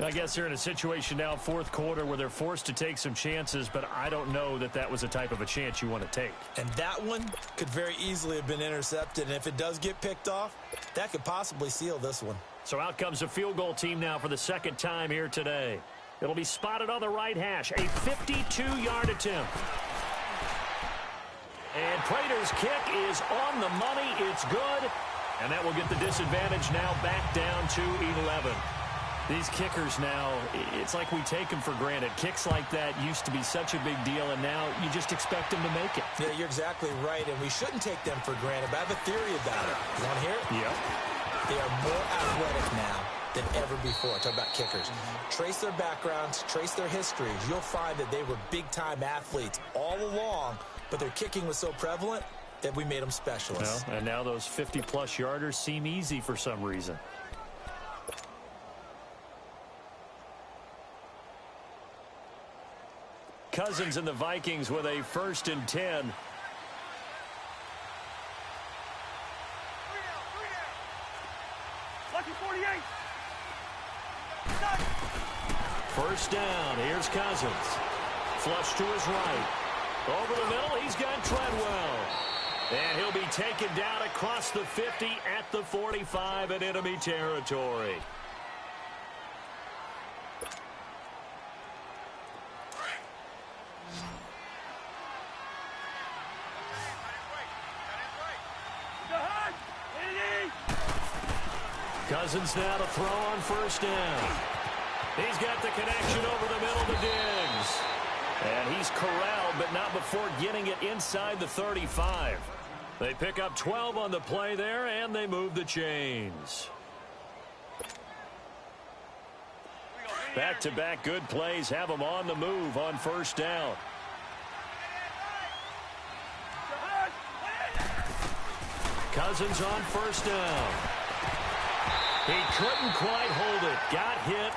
I guess they're in a situation now, 4th quarter, where they're forced to take some chances, but I don't know that that was the type of a chance you want to take. And that one could very easily have been intercepted, and if it does get picked off, that could possibly seal this one. So out comes a field goal team now for the 2nd time here today. It'll be spotted on the right hash, a 52-yard attempt. And Prater's kick is on the money. It's good, and that will get the disadvantage now back down to 11. These kickers now, it's like we take them for granted. Kicks like that used to be such a big deal, and now you just expect them to make it. Yeah, you're exactly right, and we shouldn't take them for granted, but I have a theory about it. You want to hear it? Yep. They are more athletic now than ever before. Talk about kickers. Trace their backgrounds, trace their histories. You'll find that they were big-time athletes all along, but their kicking was so prevalent that we made them specialists. Well, and now those 50-plus yarders seem easy for some reason. Cousins and the Vikings with a 1st and 10. Lucky 48. 1st down. Here's Cousins. Flush to his right. Over the middle, he's got Treadwell. And he'll be taken down across the 50 at the 45 in enemy territory. Cousins now to throw on 1st down. He's got the connection over the middle to Diggs. And he's corralled, but not before getting it inside the 35. They pick up 12 on the play there, and they move the chains. Back-to-back good plays have them on the move on 1st down. Cousins on 1st down. He couldn't quite hold it. Got hit.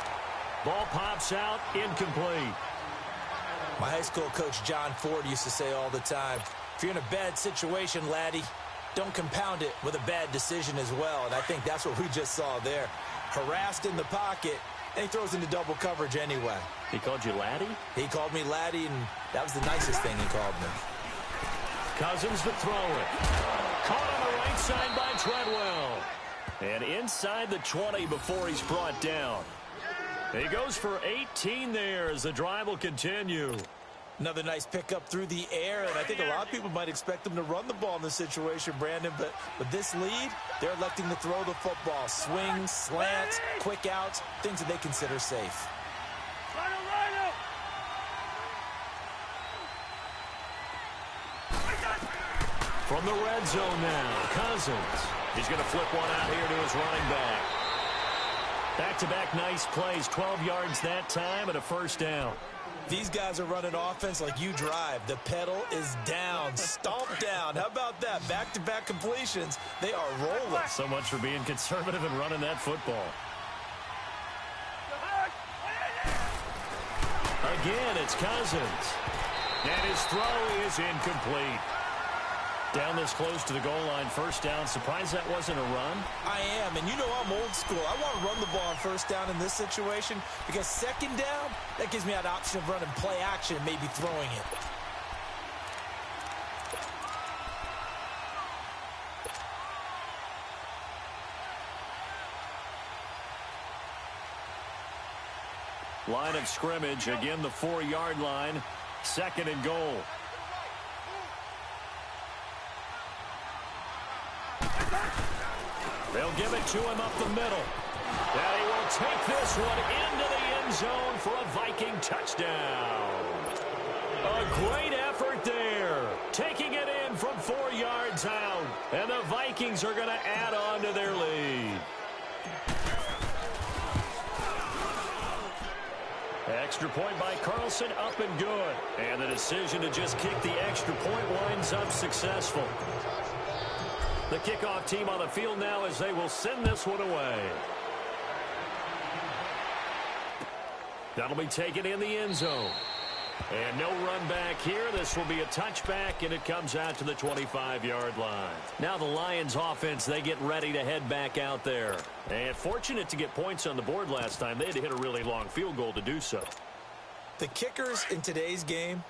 Ball pops out. Incomplete. My high school coach, John Ford, used to say all the time, if you're in a bad situation, laddie, don't compound it with a bad decision as well. And I think that's what we just saw there. Harassed in the pocket, and he throws into double coverage anyway. He called you laddie? He called me laddie, and that was the nicest thing he called me. Cousins to throw it. Caught on the right side by Treadwell. And inside the 20 before he's brought down. He goes for 18 there as the drive will continue. Another nice pickup through the air, and I think a lot of people might expect them to run the ball in this situation, Brandon, but with this lead, they're electing to throw the football. Swings, slants, quick outs, things that they consider safe. From the red zone now, Cousins. He's going to flip one out here to his running back. Back-to-back nice plays, 12 yards that time and a first down. These guys are running offense like you drive. The pedal is down, stomped down. How about that? Back-to-back completions. They are rolling. So much for being conservative and running that football. Again, it's Cousins. And his throw is incomplete. Down this close to the goal line, first down. Surprised that wasn't a run? I am, and you know I'm old school. I want to run the ball on first down in this situation because second down, that gives me an option of running play action and maybe throwing it. Line of scrimmage, again the 4-yard line, second and goal. They'll give it to him up the middle. And he will take this one into the end zone for a Viking touchdown. A great effort there. Taking it in from 4 yards out. And the Vikings are going to add on to their lead. Extra point by Carlson, up and good. And the decision to just kick the extra point winds up successful. The kickoff team on the field now as they will send this one away. That'll be taken in the end zone. And no run back here. This will be a touchback, and it comes out to the 25-yard line. Now the Lions offense, they get ready to head back out there. And fortunate to get points on the board last time. They had to hit a really long field goal to do so. The kickers in today's game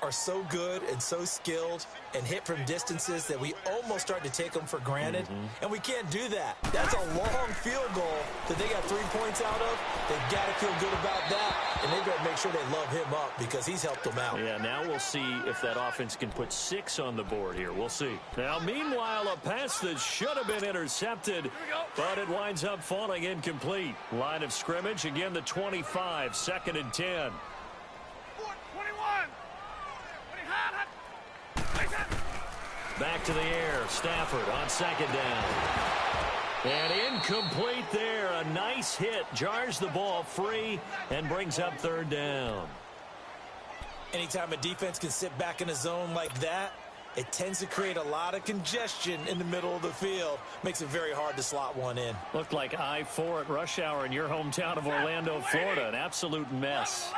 are so good and so skilled and hit from distances that we almost start to take them for granted. And we can't do that. That's a long field goal that they got 3 points out of. They've got to feel good about that, and they've got to make sure they love him up because he's helped them out. Yeah, now we'll see if that offense can put 6 on the board here. We'll see. Now, meanwhile, a pass that should have been intercepted, but it winds up falling incomplete. Line of scrimmage, again, the 25, second and 10. Back to the air. Stafford on second down. And incomplete there. A nice hit. Jars the ball free and brings up third down. Anytime a defense can sit back in a zone like that, it tends to create a lot of congestion in the middle of the field. Makes it very hard to slot one in. Looked like I-4 at rush hour in your hometown of Orlando, Florida. An absolute mess.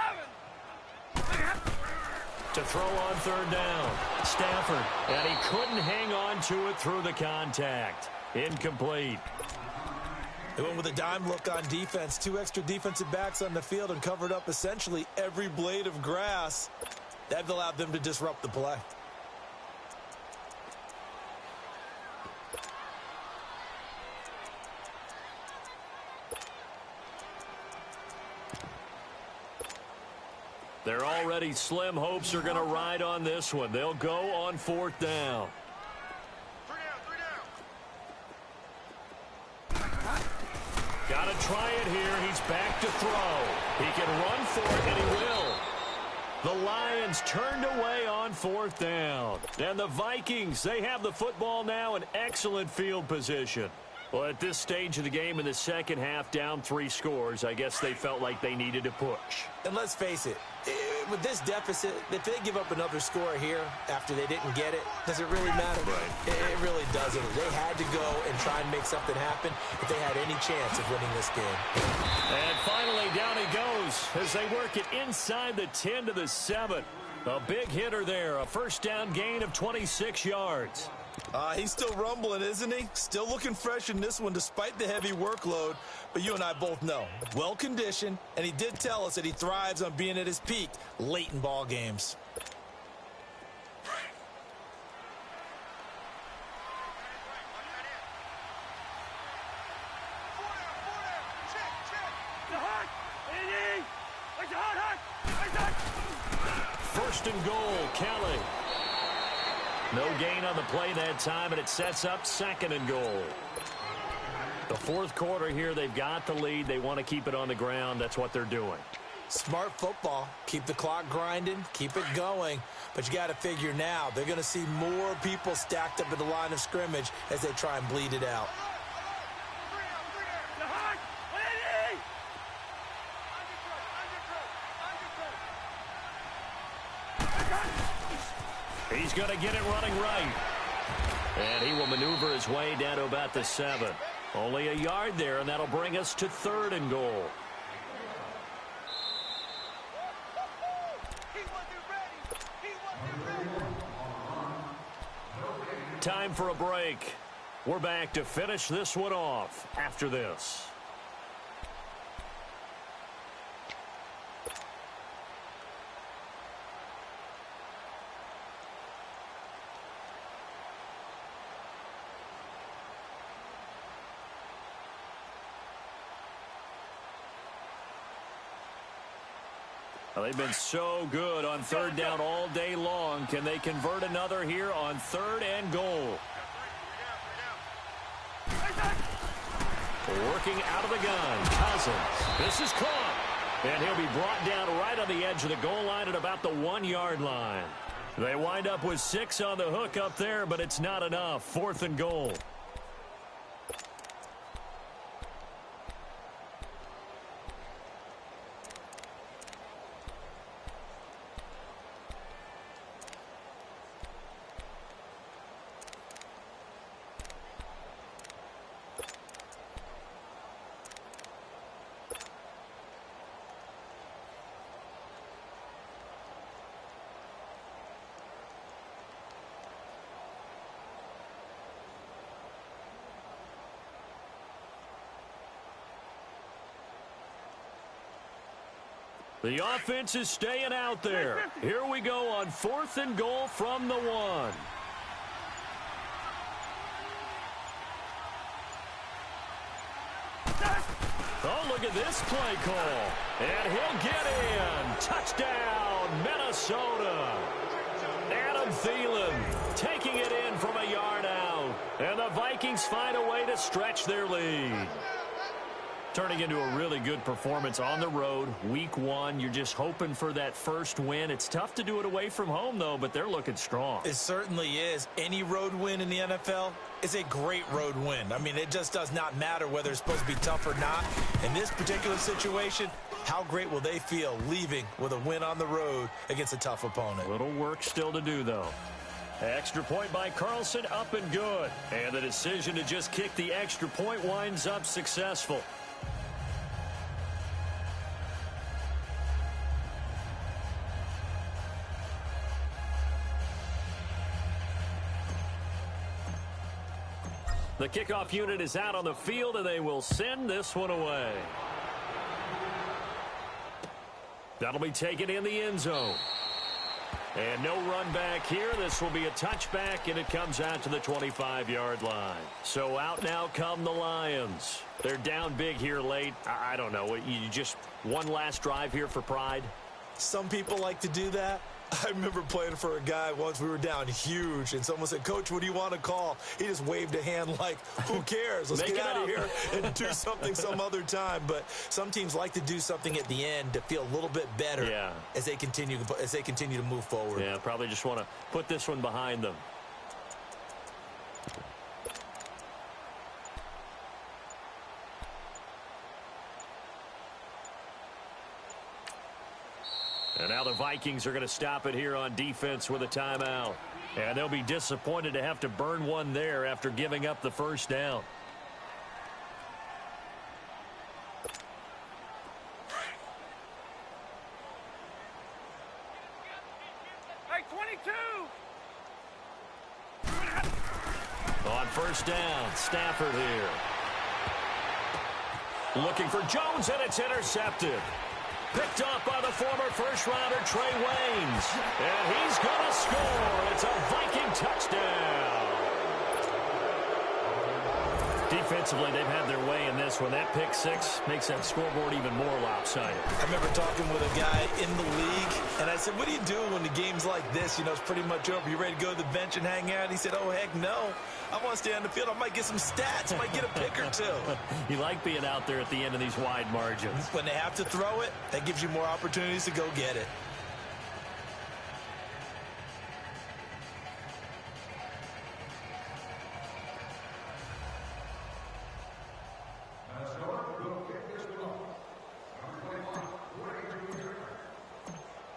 To throw on third down. Stafford. And he couldn't hang on to it through the contact. Incomplete. They went with a dime look on defense. 2 extra defensive backs on the field and covered up essentially every blade of grass. That allowed them to disrupt the play. Their already slim hopes are going to ride on this one. They'll go on fourth down. Got to try it here. He's back to throw. He can run for it, and he will. The Lions turned away on fourth down. And the Vikings, they have the football now in excellent field position. Well, at this stage of the game in the second half, down 3 scores, I guess they felt like they needed to push. And let's face it, with this deficit, if they give up another score here after they didn't get it, does it really matter? Right. It really doesn't. They had to go and try and make something happen if they had any chance of winning this game. And finally, down he goes as they work it inside the 10 to the 7. A big hitter there, a first down gain of 26 yards. He's still rumbling, isn't he? Still looking fresh in this one despite the heavy workload. But you and I both know, well-conditioned, and he did tell us that he thrives on being at his peak late in ball games. First and goal, Kelly. No gain on the play that time, and it sets up second and goal. The fourth quarter here, they've got the lead. They want to keep it on the ground. That's what they're doing. Smart football. Keep the clock grinding, keep it going. But you got to figure now, they're going to see more people stacked up at the line of scrimmage as they try and bleed it out. He's going to get it running right. And he will maneuver his way down to about the 7. Only a yard there, and that'll bring us to 3rd and goal. Time for a break. We're back to finish this one off after this. Well, they've been so good on 3rd down all day long. Can they convert another here on 3rd and goal? Working out of the gun, Cousins. This is caught. And he'll be brought down right on the edge of the goal line at about the 1-yard line. They wind up with 6 on the hook up there, but it's not enough. 4th and goal. The offense is staying out there. Here we go on 4th and goal from the 1. Oh, look at this play call. And he'll get in. Touchdown, Minnesota. Adam Thielen taking it in from a yard out. And the Vikings find a way to stretch their lead. Turning into a really good performance on the road. Week 1, you're just hoping for that first win. It's tough to do it away from home, though, but they're looking strong. It certainly is. Any road win in the NFL is a great road win. I mean, it just does not matter whether it's supposed to be tough or not. In this particular situation, how great will they feel leaving with a win on the road against a tough opponent? Little work still to do, though. Extra point by Carlson, up and good. And the decision to just kick the extra point winds up successful. The kickoff unit is out on the field, and they will send this one away. That'll be taken in the end zone. And no run back here. This will be a touchback, and it comes out to the 25-yard line. So out now come the Lions. They're down big here late. I don't know. You just one last drive here for pride? Some people like to do that. I remember playing for a guy once. We were down huge, and someone said, "Coach, what do you want to call?" He just waved a hand like, who cares? Let's get out of here and do something some other time. But some teams like to do something at the end to feel a little bit better as they continue to move forward. Yeah, probably just want to put this one behind them. And now the Vikings are going to stop it here on defense with a timeout. And they'll be disappointed to have to burn one there after giving up the first down. Hey, 22! On first down, Stafford here. Looking for Jones, and it's intercepted. Picked up by the former first-rounder Trey Waynes. And he's going to score. It's a Viking touchdown. Defensively, they've had their way in this one. That pick six makes that scoreboard even more lopsided. I remember talking with a guy in the league, and I said, what do you do when the game's like this? You know, it's pretty much over. You ready to go to the bench and hang out? He said, oh, heck no. I want to stay on the field. I might get some stats. I might get a pick or two. You like being out there at the end of these wide margins. When they have to throw it, that gives you more opportunities to go get it.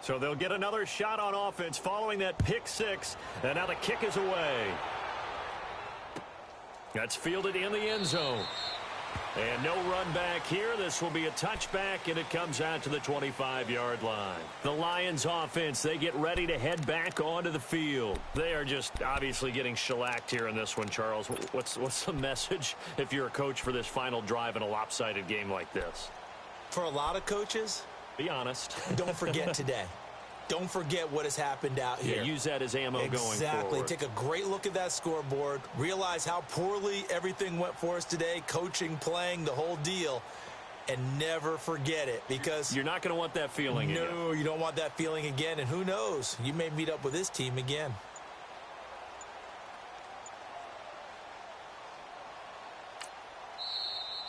So they'll get another shot on offense following that pick six. And now the kick is away. That's fielded in the end zone. And no run back here. This will be a touchback, and it comes out to the 25-yard line. The Lions offense, they get ready to head back onto the field. They are just obviously getting shellacked here in this one, Charles. What's the message if you're a coach for this final drive in a lopsided game like this? For a lot of coaches, be honest. Don't forget today. Don't forget what has happened out here. Yeah, use that as ammo going forward. Exactly. Take a great look at that scoreboard. Realize how poorly everything went for us today. Coaching, playing, the whole deal. And never forget it, because you're not going to want that feeling again. No, you don't want that feeling again. And who knows? You may meet up with this team again.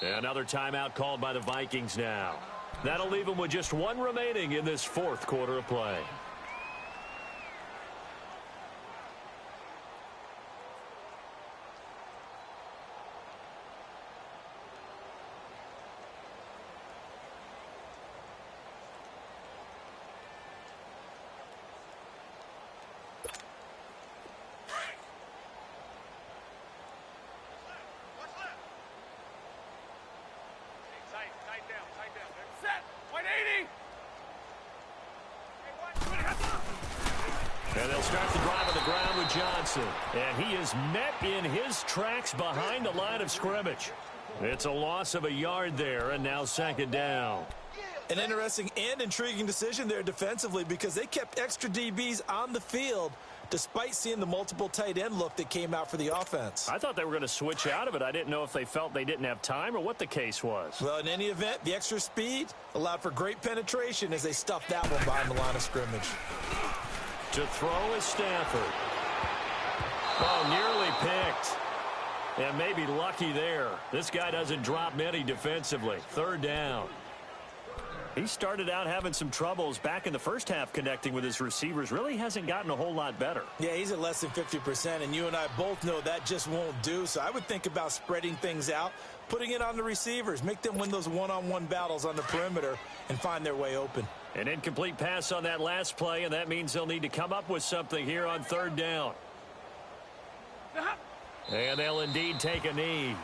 Another timeout called by the Vikings now. That'll leave them with just one remaining in this fourth quarter of play. And they'll start the drive on the ground with Johnson. And he is met in his tracks behind the line of scrimmage. It's a loss of a yard there, and now second down. An interesting and intriguing decision there defensively, because they kept extra DBs on the field despite seeing the multiple tight end look that came out for the offense. I thought they were going to switch out of it. I didn't know if they felt they didn't have time or what the case was. Well, in any event, the extra speed allowed for great penetration as they stuffed that one behind the line of scrimmage. To throw is Stafford. Oh, nearly picked. And maybe lucky there. This guy doesn't drop many defensively. Third down. He started out having some troubles back in the first half connecting with his receivers. Really hasn't gotten a whole lot better. Yeah, he's at less than 50%, and you and I both know that just won't do. So I would think about spreading things out, putting it on the receivers, make them win those one-on-one battles on the perimeter and find their way open. An incomplete pass on that last play, and that means they'll need to come up with something here on third down. And they'll indeed take a knee.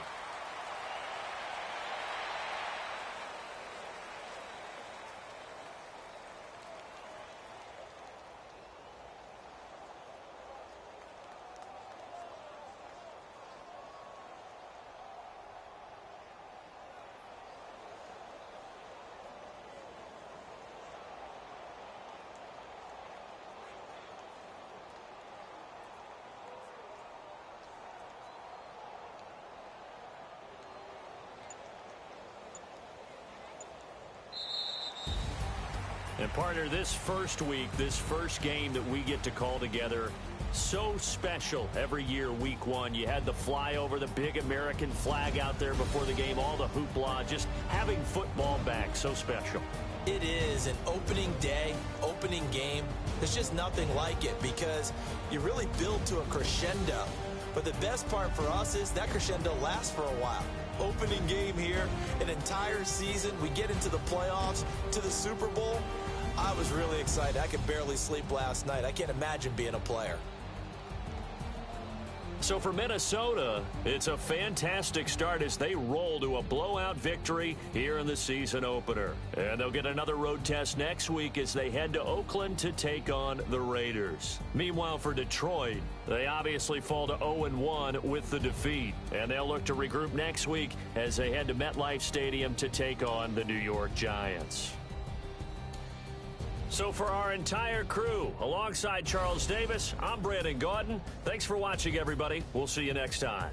And partner, this first week, this first game that we get to call together, so special every year, week one. You had the flyover, the big American flag out there before the game, all the hoopla, just having football back, so special. It is an opening day, opening game. There's just nothing like it because you really build to a crescendo. But the best part for us is that crescendo lasts for a while. Opening game here, an entire season. We get into the playoffs, to the Super Bowl. I was really excited. I could barely sleep last night. I can't imagine being a player. So for Minnesota, it's a fantastic start as they roll to a blowout victory here in the season opener. And they'll get another road test next week as they head to Oakland to take on the Raiders. Meanwhile, for Detroit, they obviously fall to 0-1 with the defeat. And they'll look to regroup next week as they head to MetLife Stadium to take on the New York Giants. So for our entire crew, alongside Charles Davis, I'm Brandon Gaudin. Thanks for watching, everybody. We'll see you next time.